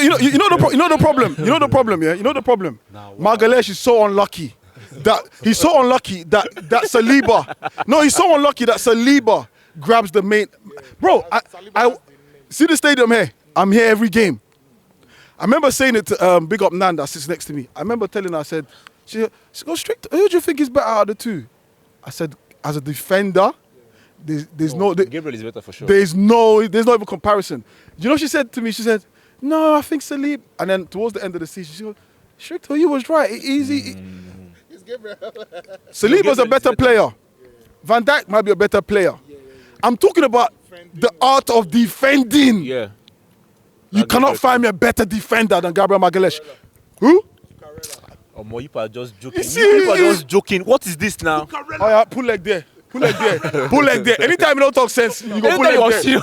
the problem. Yeah. You know the problem. Magalhães is so unlucky that Saliba. No, he's so unlucky that Saliba grabs the main. Bro, I see the stadium here. I'm here every game. I remember saying it to big up Nan that sits next to me. I remember telling her, I said, she goes straight. Who do you think is better out of the two? I said, as a defender, there's no. Gabriel is better for sure. There's no even comparison. Do you know what she said to me? She said, no, I think Salib. And then towards the end of the season, she goes, Stricto, you was right. Easy. Salib was a better player. Van Dijk might be a better player. I'm talking about the art of defending. Yeah. You cannot find me a better defender than Gabriel Magalhães. Who? Oh, more people are just joking. You see, People are just joking. What is this now? Oh yeah, pull leg there. Pull leg there. Pull leg there. Anytime you don't talk sense, you go pull leg there.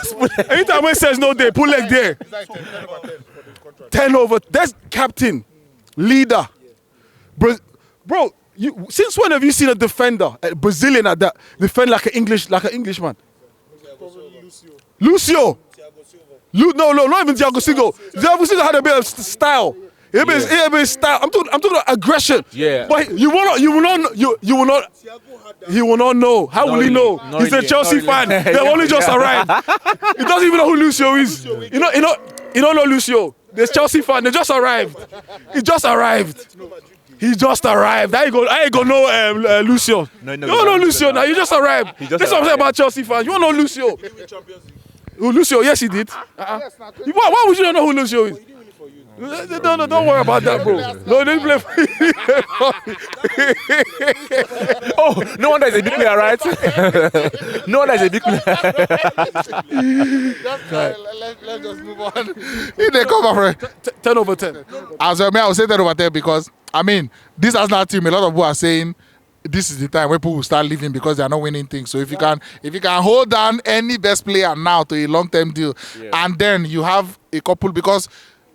Anytime when says no day, pull leg there. 10 over. That's captain, leader. Bro, since when have you seen a defender, a Brazilian at that, defend like an Englishman? Lucio. No, not even Thiago Silva. Thiago Silva had a bit of style. It is style. I'm talking about aggression. Yeah. But he will not know. How will he know? He's a Chelsea fan. They've only just arrived. He doesn't even know who Lucio is. You don't know Lucio. There's Chelsea fan. They just arrived. He just arrived. I ain't gonna know Lucio. No, you don't know Lucio now. You just arrived. That's what I'm saying about Chelsea fans. You don't know Lucio. Who Lucio? Yes, he did. Why would you not know who Lucio is? No, don't worry about that, bro. No, they play for Oh, no wonder he's a big player, right? No wonder he's a big player. Let's just move on. If they come up 10 over 10. As well, I would say 10 over 10 because, I mean, this Arsenal team, a lot of people are saying this is the time where people will start leaving because they are not winning things. So if you can hold down any best player now to a long-term deal, and then you have a couple, because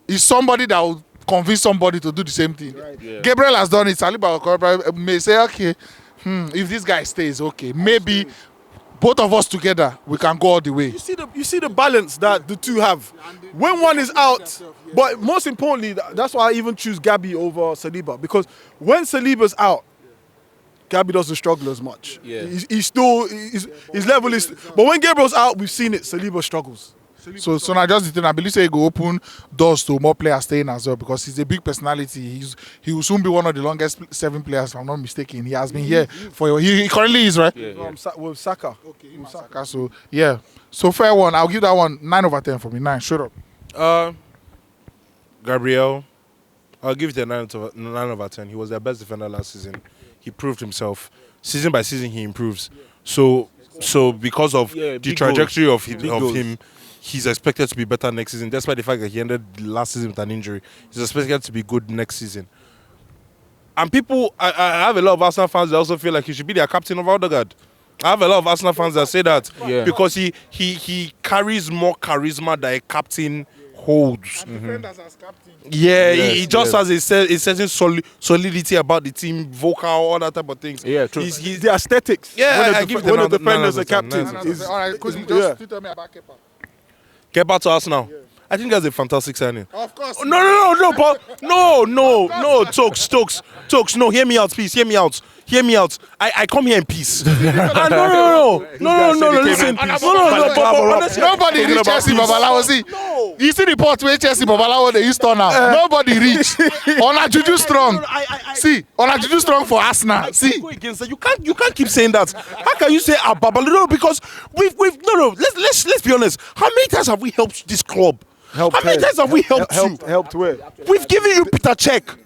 it's somebody that will convince somebody to do the same thing. Right. Yeah. Gabriel has done it. Saliba may say, okay, if this guy stays, okay, maybe both of us together, we can go all the way. You see the balance that the two have. When one is out, but most importantly, that's why I even choose Gabi over Saliba, because when Saliba's out, Gabi doesn't struggle as much. Yeah. His level is. But when Gabriel's out, we've seen it. Saliba struggles. So now just the thing, I believe he will open doors to more players staying as well, because he's a big personality. He will soon be one of the longest 7 players, if I'm not mistaken. He has been here for he currently is, right? Yeah. With Saka. Okay, with Saka. So yeah. So fair one. I'll give that one 9 over 10 for me. 9. Shut up. Gabriel, I'll give it a 9 over 10. He was their best defender last season. He proved himself. Season by season, he improves. So because of the trajectory of him, he's expected to be better next season. Despite the fact that he ended last season with an injury, he's expected to be good next season. And people, I have a lot of Arsenal fans that also feel like he should be their captain over Odegaard. I have a lot of Arsenal fans that say that because he carries more charisma than a captain holds. Yeah, he just has a certain solidity about the team, vocal, all that type of things. Yeah, true. He's the aesthetics. Yeah, I give when the defenders are captain. All right, could you just tell me about Kepa? Kepa to Arsenal. Yeah. I think that's a fantastic signing. Of course. No, Tokes, no, hear me out, please. Hear me out. I come here in peace. No, listen. Nobody reach Chelsea Babalawo. See, you see the report where Chelsea Babalawo they used to now. Nobody reach. Onajuju strong. See, Onajuju strong for Arsenal. See, you can't keep saying that. How can you say Babalawo? No, because we've let's be honest. How many times have we helped this club? How many times have we helped you? Helped where? We've given you Peter Cech.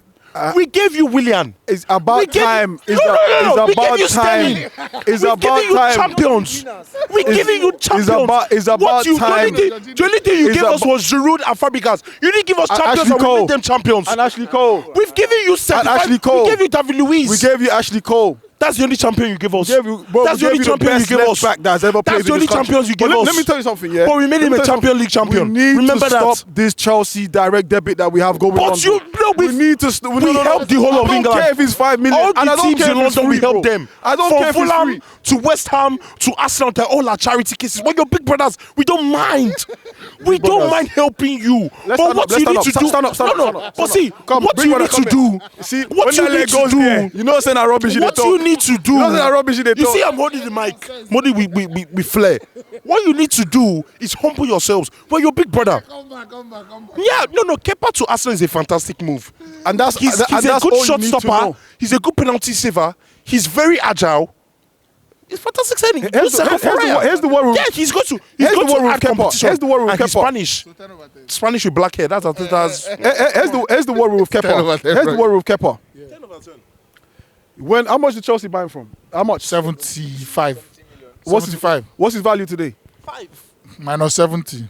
We gave you William. It's about time. It's about time. It's about time. Champions. We're giving you champions. It's about time. The only thing you gave us was Giroud and Fabregas. You didn't give us champions and we made them champions. And Ashley Cole. We've given you Ashley Cole. We gave you David Luiz. We gave you Ashley Cole. That's the only champion you gave us. That's the only champion you gave us. That's the only champions you gave us. Let me tell you something, yeah. But we made him a Champions League champion. We need to stop this Chelsea direct debit that we have going on. We need to. We help the whole of England. I don't care if it's 5 million. All the teams in London, we help them. I don't care if it's free. To West Ham, to Arsenal, they're all our charity cases. We're your big brothers. We don't mind. We don't mind helping you. But what you need to do? Stand up. But see, what you need to do? See, what you need to do? You know, saying that rubbish. What you need to do? Rubbish they you see, I'm holding the mic. Modi, we flare. What you need to do is humble yourselves. We're your big brother. Come back. Yeah, no. Kepa to Arsenal is a fantastic move. And he's a good shot stopper. He's a good penalty saver. He's very agile. It's fantastic signing. Here's the worry. Yeah, he's going to add competition. Here's the worry with Kepa. Spanish. Spanish with black hair. That's here's the worry with Kepa. Here's the worry with Kepa. 10 over 10. How much did Chelsea buy him from? How much? 75. What's his value today? 5. Minus 70.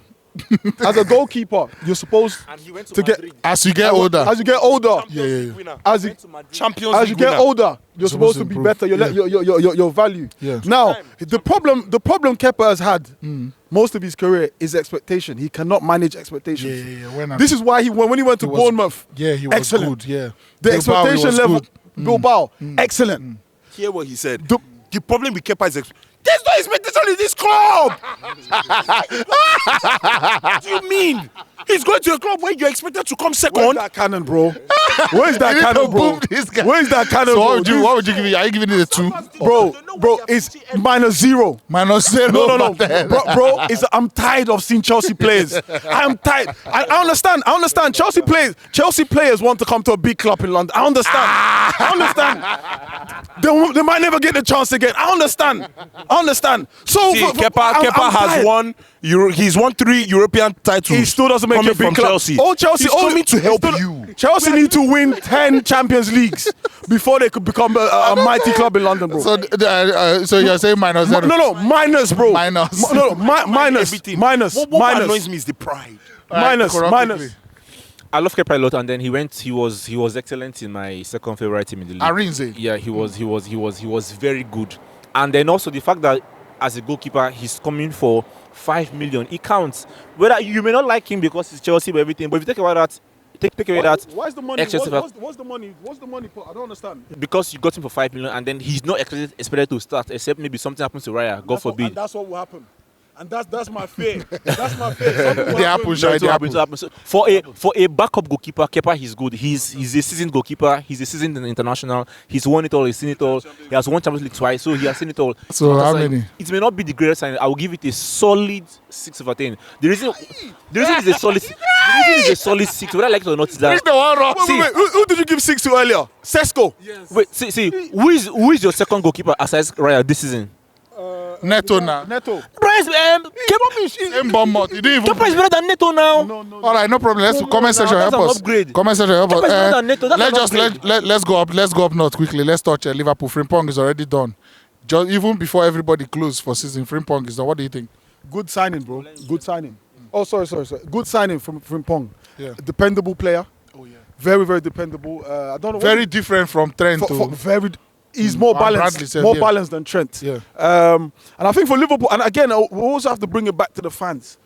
As a goalkeeper, you're supposed And he went to to get Madrid. As you get older. As you get older, As as you, Champions as League you get winner. older, you're supposed to to be improve. better. Your value. Yeah. Now, the problem Kepa has had most of his career is expectation. He cannot manage expectations. When This is why when he went to was- Bournemouth, he was excellent. good. Yeah. The Bilbao, he expectation was level, good. Bilbao, excellent. Hear what he said. The- The problem with Kepa is there's no expectation in this club. What do you mean? He's going to a club where you're expected to come Where's second. that cannon, bro? Where's that You need to cannon, bro? boom this guy. Where's that cannon, So bro? what would you give it? Are you giving it a 2? Bro, it's -0. -0. No. but then- Bro, I'm tired of seeing Chelsea players. I'm tired. I understand. Chelsea players want to come to a big club in London. I understand. They might never get the chance again. I understand. So See, I'm Kepa has tired. won. He's won 3 European titles. He still doesn't make coming a big from club. Chelsea. Oh, Chelsea! He's oh, coming to help still- you. Chelsea need to win 10 Champions Leagues before they could become a mighty club in London, bro. So you're saying -0? No, minus, bro. Minus. Minus. Everything. Minus. What Minus. annoys me is the pride. Minus. I love Kepa a lot, and then he was excellent in my second favorite team in the league. Arinze. Yeah, he was very good. And then also the fact that as a goalkeeper, he's coming for 5 million. It counts. Whether you may not like him because he's Chelsea or everything, but if you take away that, take away that. Why is the money? excessive- What's the money? What's the money? I don't understand. Because you got him for 5 million, and then he's not expected to start, except maybe something happens to Raya. God forbid. That's what will happen. And that's my fear. That's my fear. Something will They happen. happen, Shai, they happen. So for a backup goalkeeper, Kepa, he's good. He's a seasoned goalkeeper. He's a seasoned international. He's won it all. He's seen it all. He has won Champions League twice, so he has seen it all. So how Like, many? It may not be the greatest sign. I will give it a solid 6/10. The reason is a solid. The reason is a solid 6. Whether I like it or not is that. It's the one wrong. See- Wait. Who did you give 6 to earlier? Sesko. Wait, see, who is your second goalkeeper aside Raya this season? Neto now. Neto. Bryce, Same Bournemouth. You didn't even. Kepa is better than Neto now. No. All right, no problem. Let's comment section that's help an us. upgrade. Comment section help us. Kepa is better than Neto. That's Let's an just let's go up. Let's go up north quickly. Let's touch Liverpool. Frimpong is already done. Just even before everybody closed for season, Frimpong is done. What do you think? Good signing, bro. Good signing. Oh, sorry. Good signing from Frimpong. Yeah. Dependable player. Oh yeah. Very, very dependable. I don't know. Very different from Trent to. very. He's more And balanced, Bradley said, more yeah. balanced than Trent. Yeah. And I think for Liverpool, and again, we also have to bring it back to the fans.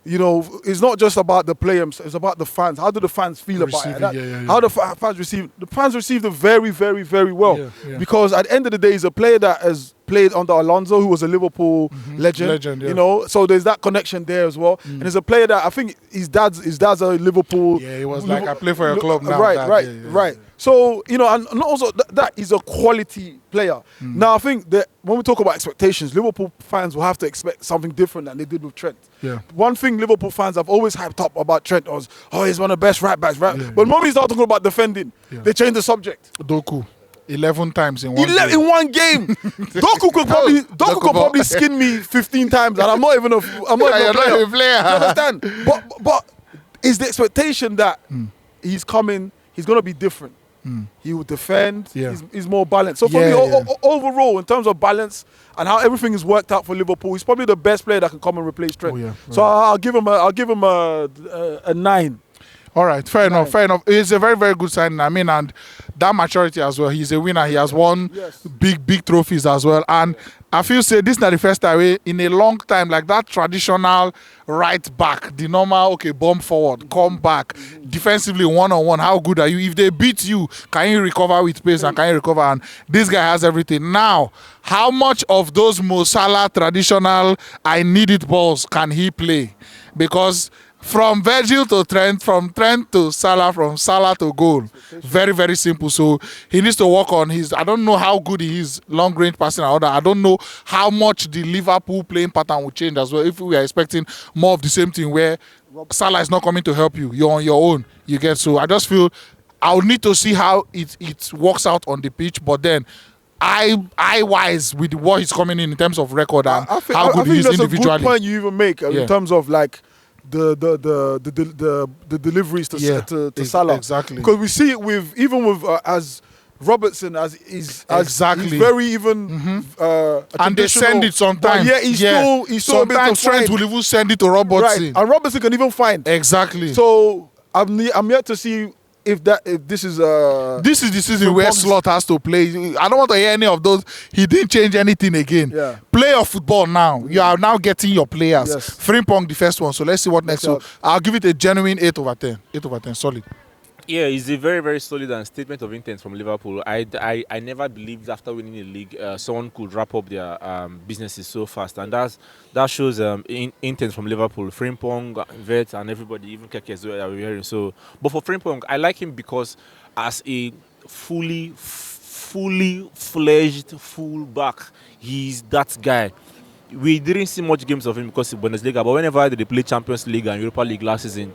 You know, it's not just about the players; it's about the fans. How do the fans feel about Receiving, it? yeah. How the fans receive? The fans received it very, very, very well. Yeah. Because at the end of the day, he's a player that has played under Alonso, who was a Liverpool legend. Yeah. You know, so there's that connection there as well. And he's a player that I think his dad's a Liverpool. Yeah, he was like, I play for your club now. Right, Dad. right, Yeah. right. So, you know, and also that is a quality player. Now, I think that when we talk about expectations, Liverpool fans will have to expect something different than they did with Trent. Yeah. One thing Liverpool fans have always hyped up about Trent was, he's one of the best right backs. Right? Yeah. But when we start talking about defending, they change the subject. Doku, 11 times in one. In one game, Doku could probably skin me 15 times, and I'm not even a You're not player. a player. You understand? But is the expectation that he's coming? He's going to be different. He will defend. Yeah. He's more balanced. So for me, overall, in terms of balance and how everything is worked out for Liverpool, he's probably the best player that can come and replace Trent. Oh, yeah. So I'll give him a 9. All right, fair enough. It's a very, very good signing. I mean, and that maturity as well. He's a winner. He has won big trophies as well. And I feel say this is not the first time in a long time, like that traditional right back, the normal, bomb forward, come back, defensively one-on-one, how good are you? If they beat you, can you recover with pace and can you recover? And this guy has everything. Now, how much of those Mo Salah traditional, I need it balls can he play? Because from Virgil to Trent, from Trent to Salah, from Salah to goal. Very, very simple. So he needs to work on his, I don't know how good he is, long range passing and all that. I don't know how much the Liverpool playing pattern will change as well. If we are expecting more of the same thing where Salah is not coming to help you, you're on your own, you get. So I just feel I'll need to see how it works out on the pitch, but then eye-wise with what he's coming in terms of record and how good he is individually. That's a good point you even make in terms of like the deliveries to Salah. Exactly. Because we see it with Robertson is Exactly. he's very even And they send it sometimes. Yeah, he's still a bit sometimes to Trent find. will even send it to Robertson. Right, and Robertson can even find. Exactly. So I'm yet to see if this is this is the season where Frimpong's- Slot has to play. I don't want to hear any of those. He didn't change anything again. Yeah. Play your football now. You are now getting your players. Yes. Frimpong, the first one. So let's see what next. So I'll give it a genuine 8 over 10. 8 over 10, solid. Yeah, it's a very, very solid and statement of intent from Liverpool. I never believed after winning the league, someone could wrap up their businesses so fast, and that shows intent from Liverpool. Frimpong, Wirtz, and everybody, even Keke as well, we're hearing. So, but for Frimpong, I like him because as a fully fledged full back, he's that guy. We didn't see much games of him because of Bundesliga, but whenever they play Champions League and Europa League last season,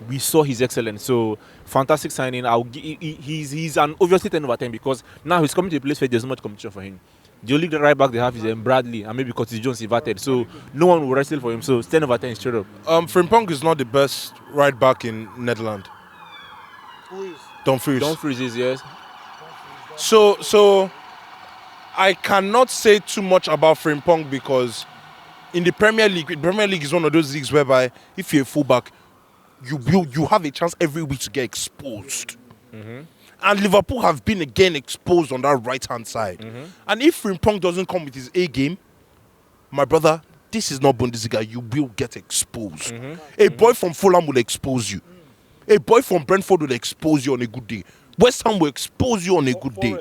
we saw his excellence. So fantastic signing. He's an obviously 10 over 10 because now he's coming to a place where there's not much competition for him. The only right back they have is Bradley, and maybe Curtis Jones inverted. So no one will wrestle for him. So it's 10 over 10 straight up. Frimpong is not the best right back in Netherlands. Who is? Dumfries is, yes. So I cannot say too much about Frimpong because in the Premier League is one of those leagues whereby if you're a fullback, you have a chance every week to get exposed. And Liverpool have been again exposed on that right-hand side. And if Frimpong doesn't come with his A game, my brother, this is not Bundesliga. You will get exposed. A boy from Fulham will expose you. A boy from Brentford will expose you on a good day. West Ham will expose you on a good day.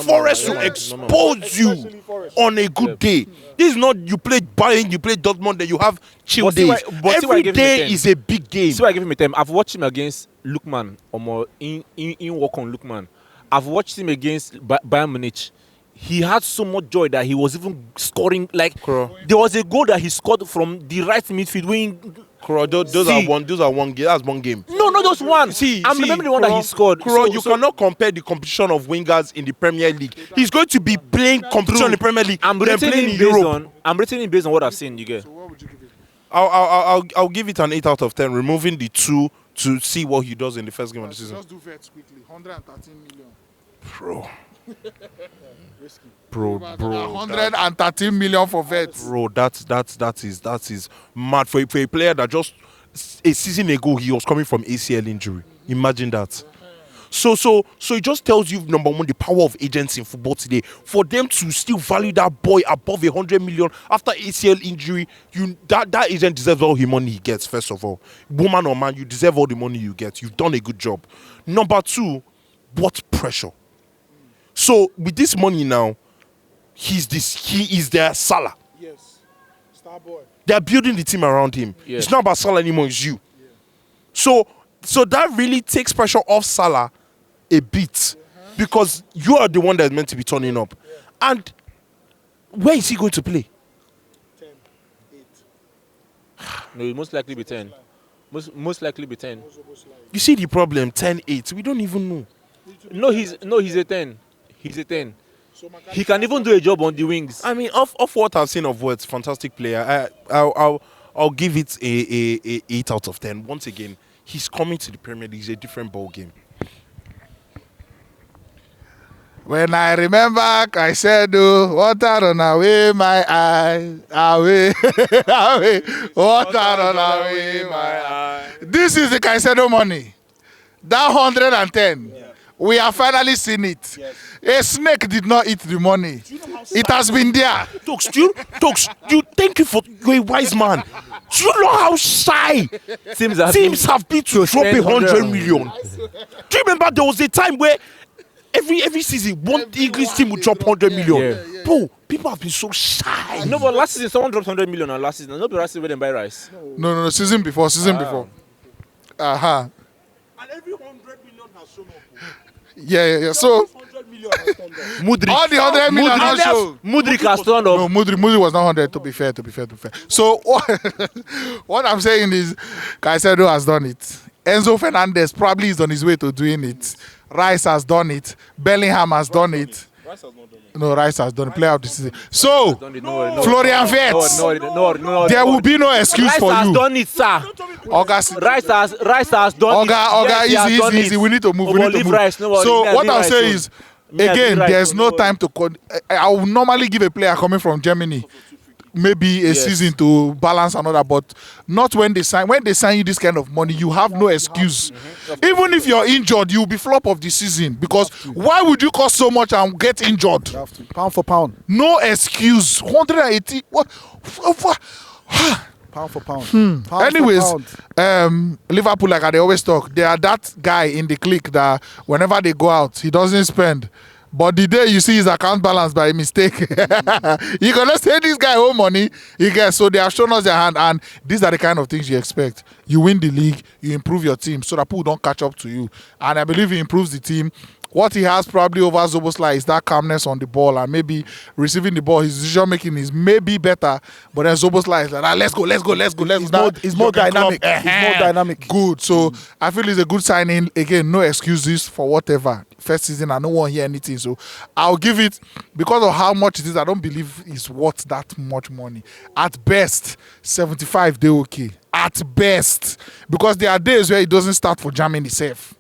Forest will expose you on a good day. This is not you play Bayern, you play Dortmund, then you have chill days. Every day is a big game. So I give him a 10. I've watched him against Lukman or more in work on Lukman. I've watched him against Bayern Munich. He had so much joy that he was even scoring there was a goal that he scored from the right midfield wing. Those are one game. That's one game. No, not just one. I'm remembering the one that he scored. You cannot compare the competition of wingers in the Premier League. He's going to be playing competition in the Premier League. I'm rating him based on what I've seen. You get. So what would you give it? I'll give it an 8 out of 10, removing the 2 to see what he does in the first game of the season. Just do Wirtz quickly. 113 million. Bro, 113 million for Wirtz. Bro, that is mad for a player that just a season ago he was coming from ACL injury. Imagine that. So it just tells you, number one, the power of agents in football today. For them to still value that boy above 100 million after ACL injury, that agent deserves all the money he gets. First of all, woman or man, you deserve all the money you get. You've done a good job. Number two, what pressure? So with this money now, he is their Salah. Yes. Star boy. They're building the team around him. Yes. It's not about Salah anymore, it's you. So that really takes pressure off Salah a bit because you are the one that's meant to be turning up. And where is he going to play? 10, 8. No, it most likely be 10. Most likely be 10. You see the problem, 10-8. We don't even know. No, he's a 10. He's a 10. He can even do a job on the wings. I mean, off what I've seen of Wirtz, fantastic player. I'll give it a 8 out of 10. Once again, he's coming to the Premier League. It's a different ball game. When I remember, I said, water on away my eyes, away, away, water on away my eyes. This is the Caicedo money. That 110. Yeah. We have finally seen it. Yes. A snake did not eat the money. It has been there. Thank you you're a wise man. Do you know how shy teams have been to drop 100 million? Do you remember there was a time where every season one English team would drop 100 million? Yeah. Bro, people have been so shy. No, but last season someone dropped 100 million and last season. Nobody last season where they buy rice. No, season before. And every 100 million has shown up. Yeah. So Mudryk. All the 100 million not show. Mudryk has turned up. No, Mudryk was not 100. To be fair. So what I'm saying is, Caicedo has done it. Enzo Fernandez probably is on his way to doing it. Rice has done it. Bellingham has done it. Rice has not done it. No, Rice has done it. Player of the season. So Florian Wirtz, No. there will be no excuse for Rice you. has done it, sir. Rice has done it. Oga, easy. We need to move. Rice. No, So what I'll say soon. is, Again, there's no time to. I will normally give a player coming from Germany maybe a season to balance another, but not when they sign. When they sign you this kind of money, you have no excuse. Even if you're injured, you'll be flop of the season because why would you cost so much and get injured? You have to. Pound for pound. No excuse. 180. What? Pound for pound. Pound Anyways, for pound. Liverpool, like I always talk, they are that guy in the clique that whenever they go out, he doesn't spend. But the day you see his account balance by mistake, you're gonna say this guy owe money. He gets, so they have shown us their hand, and these are the kind of things you expect. You win the league, you improve your team, so that people don't catch up to you. And I believe he improves the team. What he has probably over Szoboszlai is that calmness on the ball and maybe receiving the ball. His decision making is maybe better, but then Szoboszlai is like, let's go. He's more dynamic. He's more dynamic. Good. So I feel it's a good signing. Again, no excuses for whatever. First season, I don't want to hear anything. So I'll give it, because of how much it is, I don't believe it's worth that much money. At best, 75, they're okay. At best. Because there are days where it doesn't start for Germany safe.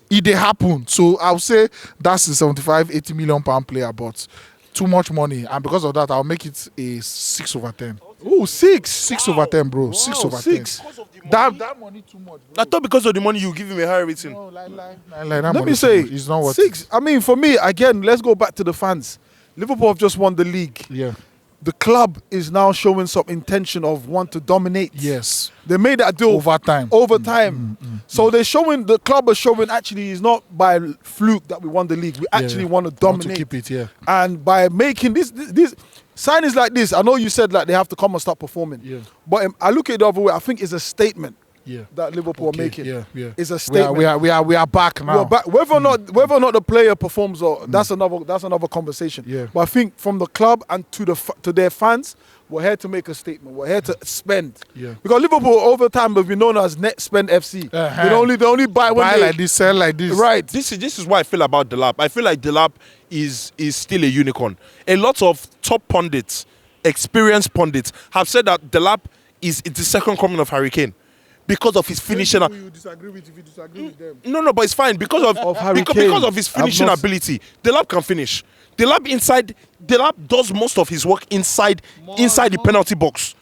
It they happen. So I'll say that's a 75, 80 million pound player, but too much money. And because of that, I'll make it a 6 over 10. Oh, 6. 6 over 10, bro. 6 over 10. That money too much, bro. I thought because of the money you give him a higher rating. No, Let me say, it's not what 6. I mean, for me, again, let's go back to the fans. Liverpool have just won the league. Yeah. The club is now showing some intention of want to dominate. Yes. They made that deal Over time. So they're showing, the club is showing actually it's not by fluke that we won the league. We actually want to dominate. Want to keep it, yeah. And by making this signings like this, I know you said like they have to come and start performing. Yeah. But I look at it the other way. I think it's a statement that Liverpool are making. Yeah. It's a statement. We are back now. We're back. Whether or not the player performs, or that's another conversation. Yeah. But I think from the club and to their fans, we're here to make a statement. We're here to spend. Yeah. Because Liverpool over time have been known as net spend FC. They only buy when Buy they like this, sell like this. right. This is what I feel about DELAP. I feel like DELAP is still a unicorn. A lot of top pundits, experienced pundits, have said that DELAP is the second coming of Harry Kane because of his finishing. You disagree with if you disagree with them. No, but it's fine because of Harry because Kane. of his finishing ability. DELAP can finish. DELAP does most of his work inside the penalty box.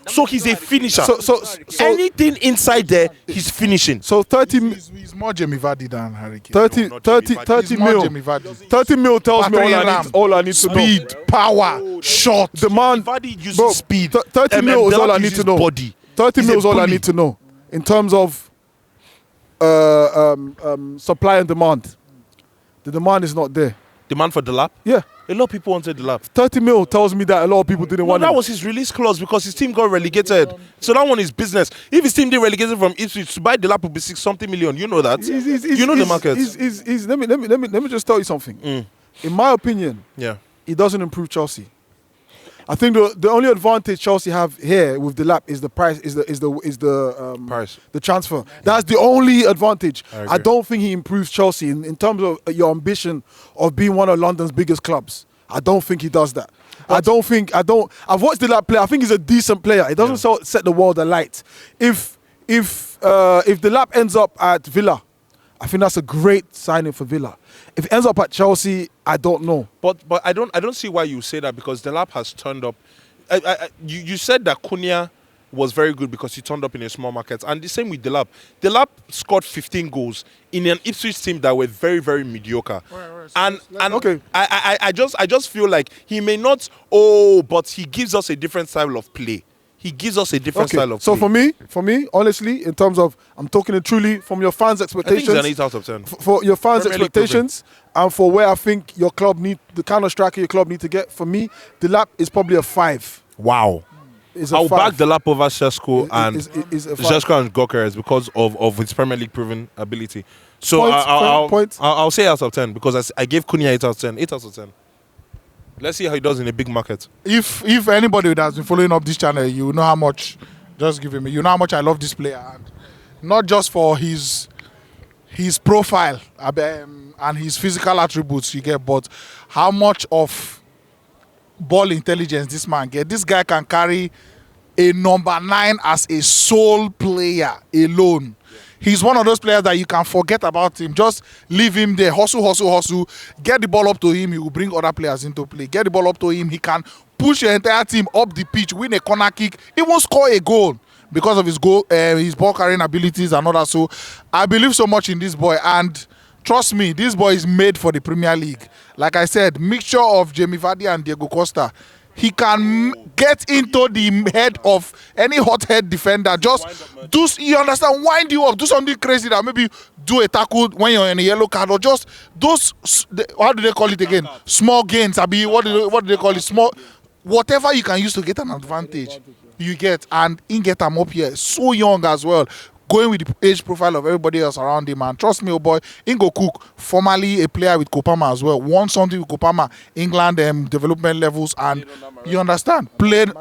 So he's a finisher. So anything inside there, he's finishing. so 30 He's more Jamie Vardy than Harry Kane. 30 not 30 Jamie Vardy. 30 He's more mil. Jamie Vardy. 30 mil tells me Battering all I need to know. Speed, power, shot. Demand. Vardy uses Bro, speed. 30 mil is all I DELAP need to uses know. Body. 30 He's mil a is all I bully. need to know in terms of supply and demand. The demand is not there. Demand for DELAP? Yeah. A lot of people wanted DELAP. 30 mil tells me that a lot of people didn't No, want that him. was his release clause because his team got relegated. So that one is business. If his team did relegated from Ipswich, to buy DELAP would be 60-something million. You know that. You know the market. Let me just tell you something. In my opinion, Yeah. it doesn't improve Chelsea. I think the only advantage Chelsea have here with DELAP is the price, is the Price. the transfer. That's the only advantage. I agree. I don't think he improves Chelsea in terms of your ambition of being one of London's biggest clubs. I don't think he does that. I've watched DELAP play. I think he's a decent player. It doesn't set the world alight. If DELAP ends up at Villa, I think that's a great signing for Villa. If it ends up at Chelsea, I don't know. But I don't see why you say that because DELAP has turned up. You said that Cunha was very good because he turned up in a small market, and the same with DELAP. DELAP scored 15 goals in an Ipswich team that were very, very mediocre. And okay. I just feel like he may not. But he gives us a different style of play. He gives us a different style of play. So for me, honestly, in terms of, I'm talking truly from your fans' I think expectations. he's an 8 out of 10. For your fans' Premier League expectations and for where I think your club the kind of striker your club need to get, for me, DELAP is probably a 5. Wow. Is a I'll 5. back DELAP over Sesko and is a 5. Sesko and Gyökeres because of his Premier League proven ability. So Point. I'll say 8 out of 10 because I gave Cunha 8 out of 10. 8 out of 10. Let's see how he does in a big market. If anybody that has been following up this channel, you know how much. Just give me. You know how much I love this player, and not just for his profile and his physical attributes you get, but how much of ball intelligence this man get. This guy can carry a number 9 as a sole player alone. he's one of those players that you can forget about him. Just leave him there, hustle. Get the ball up to him, he will bring other players into play. Get the ball up to him, he can push your entire team up the pitch, win a corner kick, even score a goal because of his ball carrying abilities and all that. So I believe so much in this boy, and trust me, this boy is made for the Premier League. Like I said, mixture of Jamie Vardy and Diego Costa. He can get into the head of any hot-head defender. Just do, you understand, wind you up, do something crazy that maybe do a tackle when you're in a yellow card, or just those, how do they call it again? Small gains. What do they call it? Small, whatever you can use to get an advantage, you get. And in get him up here, so young as well. Going with the age profile of everybody else around him, and trust me, oh boy, Ingo Cook, formerly a player with Kopama as well, won something with Kopama, England development levels, and you understand, played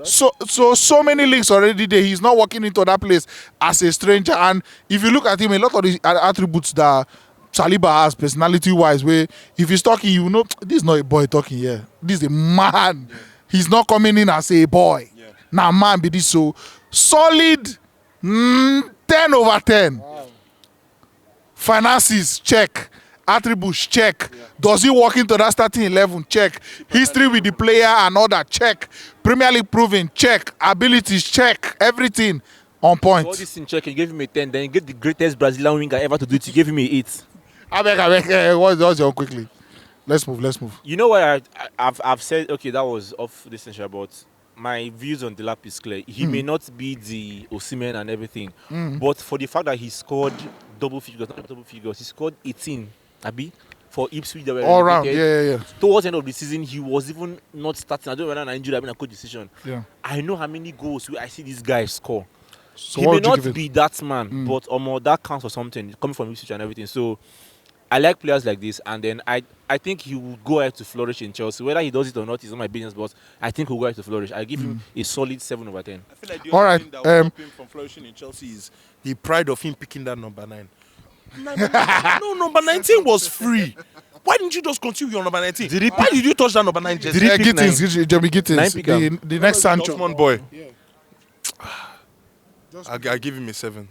so many leagues already there. He's not walking into that place as a stranger. And if you look at him, a lot of the attributes that Saliba has personality-wise, where if he's talking, you know, this is not a boy talking here. This is a man. Yeah. He's not coming in as a boy. Yeah. Now, man, be this so solid. 10 over 10. Wow. Finances, check. Attributes, check. Yeah. Does he walk into that starting 11? Check. History with the player and all that, check. Premier League proven, check. Abilities, check. Everything on point. All this in check, you gave him a 10, then you get the greatest Brazilian winger ever to do it, you gave him an 8. I beg. What's your quickly? Let's move. You know what I've said, okay, that was off this issue, about my views on DELAP is clear. He may not be the Osimhen and everything, but for the fact that he scored double figures, he scored 18, Abi, for Ipswich. That were all round, yeah. Towards the end of the season, he was even not starting. I don't know whether an injury, I mean, a good decision. Yeah. I know how many goals I see this guy score. So he may not be that man, but that counts for something, coming from Ipswich and everything. So I like players like this, and then I think he will go ahead to flourish in Chelsea. Whether he does it or not is not my business, but I think he'll go ahead to flourish. I give him a solid 7 over 10. I feel like the only thing that will stop him from flourishing in Chelsea is the pride of him picking that number 9. No, number 19 was free. Why didn't you just continue your number 19? Why did you touch that number 9? Did he pick Gittins, the next Sancho? One boy. Yeah. I'll give him a 7.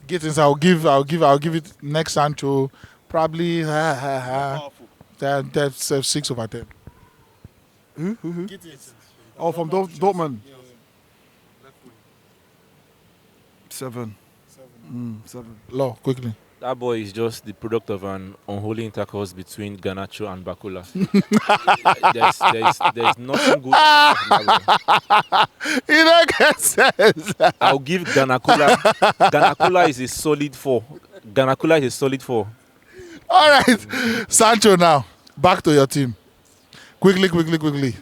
Gittins, I'll give it next Sancho. Probably that's 6 over 10. Who? Oh, from Dortmund. 7. 7. Law, quickly. That boy is just the product of an unholy intercourse between Garnacho and Bakula. there's nothing good about that. You don't get sense. I'll give Garnacho is a solid 4. All right, Sancho now. Back to your team. Quickly. Quickly.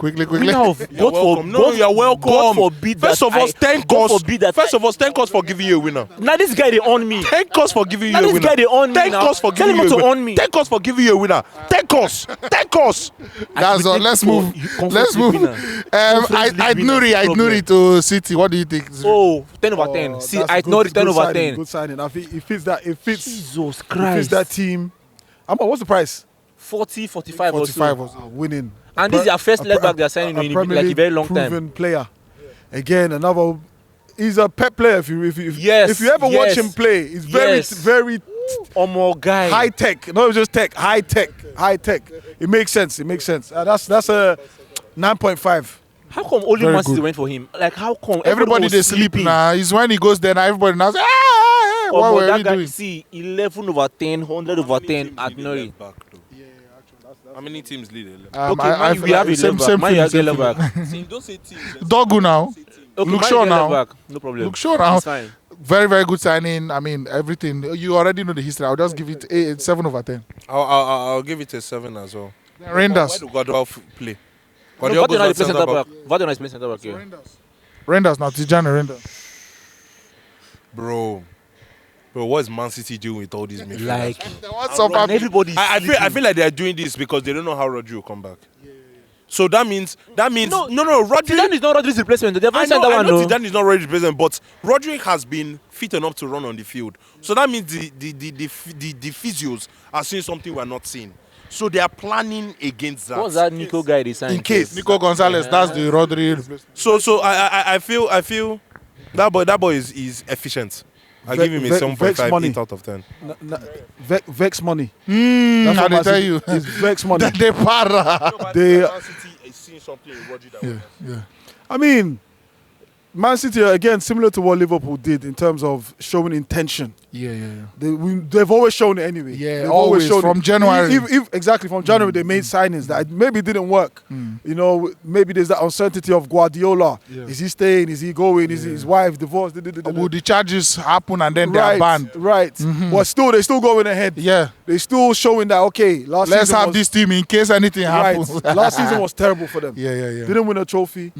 You're welcome. God forbid that. First of all, thank us for giving you a winner. Now this guy they own me. Thank us for giving you a winner. This guy they own me. Thank us for giving you a winner. Thank us for giving you a winner. Thank us. That's all. Let's move. I'd Nuri to City. What do you think? 10 over 10. See, I'd Nuri 10 over 10. Good signing. I think it fits that. Jesus Christ. It fits that team. What's the price? 45 or so. Winning. And this is their first leg back they're signing in like a very long time. Proven player. Again, another. He's a pep player. If you ever watch him play, he's very guy. High tech. Not just tech. High tech. It makes sense. That's a 9.5. How come only Man City went for him? Like how come everybody they sleep now? It's when he goes there now. Everybody now say, what were we doing? See 11 over 10, 100 over 10 at Nuri. How many teams lead? We have 11 back. Don't say teams. Dogu now. Look Shaw now. No problem. Look Shaw now. Very, very good signing. I mean, everything. You already know the history. I'll just give it 7 over 10. I'll give it a 7 as well. Renders. Why do Godolph play? Vardon is playing centre back here. Renders now. Tijani Renders. Bro, what is Man City doing with all these midfielders? Like, what's up? Everybody. I feel like they are doing this because they don't know how Rodri will come back. So that means no. Rodri. Zidane is not Rodri's replacement. They haven't said that one. No, Zidane is not Rodri's replacement, but Rodri has been fit enough to run on the field. So that means the physios are seeing something we're not seeing. So they are planning against that. What's that Nico guy they signed? In case Nico Gonzalez, that's the Rodri replacement. So I feel that boy is efficient. I give him a 7.5, 8 out of 10. Vex money. That's what I tell you. It's Vex money. They para. They. Seeing something in Rodri that Yeah. I mean, Man City are, again, similar to what Liverpool did in terms of showing intention. Yeah. They've always shown it anyway. Yeah, They've always shown from it. January. Exactly, from January they made signings that maybe didn't work. You know, maybe there's that uncertainty of Guardiola. Yeah. Is he staying? Is he going? Is his wife divorced? Will the charges happen and then they are banned? Right. But they're still going ahead. Yeah. They're still showing that, okay, let's have this team in case anything happens. Last season was terrible for them. Yeah. Didn't win a trophy.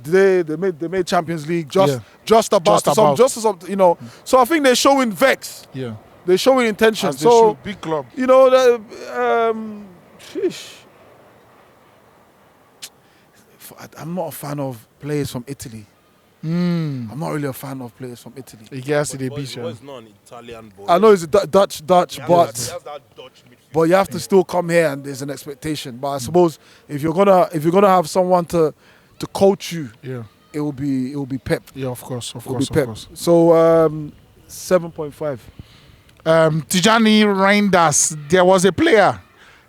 They made Champions League just about. You know. So I think they're showing vex. Yeah. They're showing intention. As they should. Big club. You know, I'm not a fan of players from Italy. I'm not really a fan of players from Italy. Yes, they beat was not an Italian boy. I know it's Dutch, but He has that Dutch midfield. you have to still come here and there's an expectation. But I suppose if you're gonna have someone to coach you, it will be Pep. Yeah, of course. So 7.5. Tijani Reinders. There was a player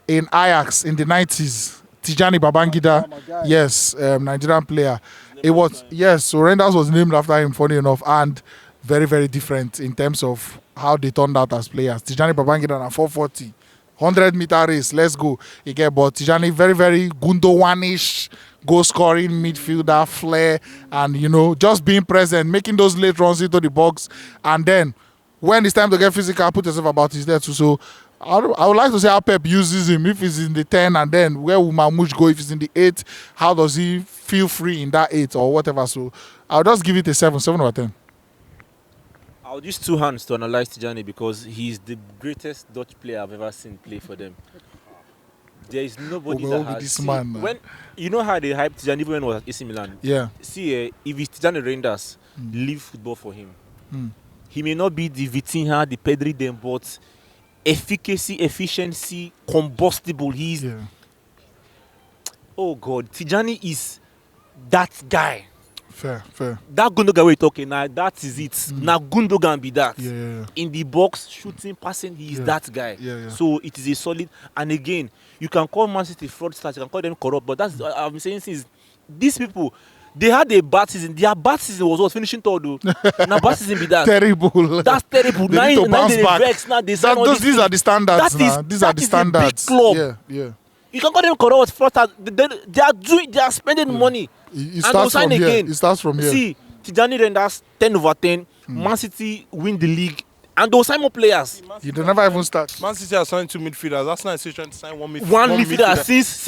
in Ajax in the 90s. Tijani Babangida. Yes, Nigerian player. It was so Reinders was named after him, funny enough, and very, very different in terms of how they turned out as players. Tijani Babangida at 440. 100-meter race, let's go. Again, but Tijani, very, very Gundogan-ish, goal-scoring midfielder, flair, and, just being present, making those late runs into the box. And then, when it's time to get physical, put yourself about his there too. So, I would like to see how Pep uses him. If he's in the 10, and then where will Mamouche go? If he's in the 8, how does he feel free in that 8 or whatever? So, I'll just give it a 7 out of 10. I'll use two hands to analyze Tijani because he's the greatest Dutch player I've ever seen play for them. There is nobody that has. This man, when you know how they hyped Tijani even when he was at AC Milan. Yeah. See, if it's Tijani Reinders, leave football for him. He may not be the Vitinha, the Pedri, them, but efficiency, combustible. He's. Yeah. Oh God, Tijani is that guy. Fair. That Gundogan we're talking now, that is it. Now Gundogan be that. Yeah. In the box, shooting, passing, he is that guy. Yeah. So it is a solid. And again, you can call Man City fraudsters, you can call them corrupt, but that's I've been saying since these people, they had a bad season. Their bad season was finishing third though. Now bad season be that. Terrible. That's terrible. They need to bounce back. Now they These are the standards. These are the standards. Big club. Yeah. You can call them corrupt fraudsters. They are spending money. It starts from here. Again. It starts from here. See, Tijani Reinders 10/10. Man City win the league, and those sign more players. You don't never even start. Man City has signed 2 midfielders. That's not trying to sign one midfielder. One midfielder since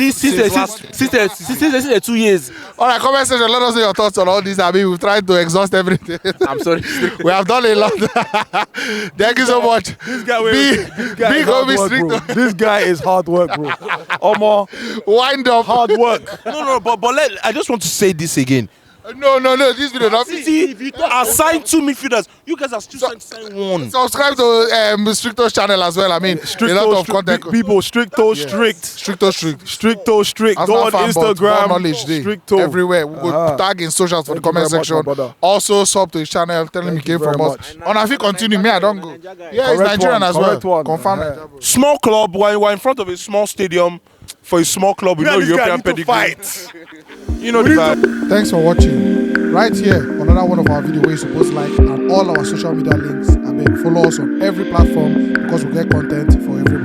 2 years. All right, comment section. Let us know your thoughts on all this. I mean, we've tried to exhaust everything. I'm sorry. We have done a lot. Thank you so much. This guy, This guy is hard work, bro. Omo, wind up. hard work. No, but I just want to say this again. No. This video not. City assigned 2 midfielders. You guys are still trying to sign one. Subscribe to Stricto's channel as well. I mean, a lot of content. People, Stricto, strict. Stricto strict. Go on Instagram. Stricto. Everywhere. We will tag in socials for the comment section. Also, sub to his channel. Tell him he came from us. On if you continue, me, I don't go. Yeah, he's Nigerian as well. Confirm. Small club. We're in front of a small stadium for a small club with no European pedigree. You know the vibe. Thanks for watching. Right here, another one of our videos where you're supposed to like, and all our social media links. I mean, follow us on every platform because we get content for every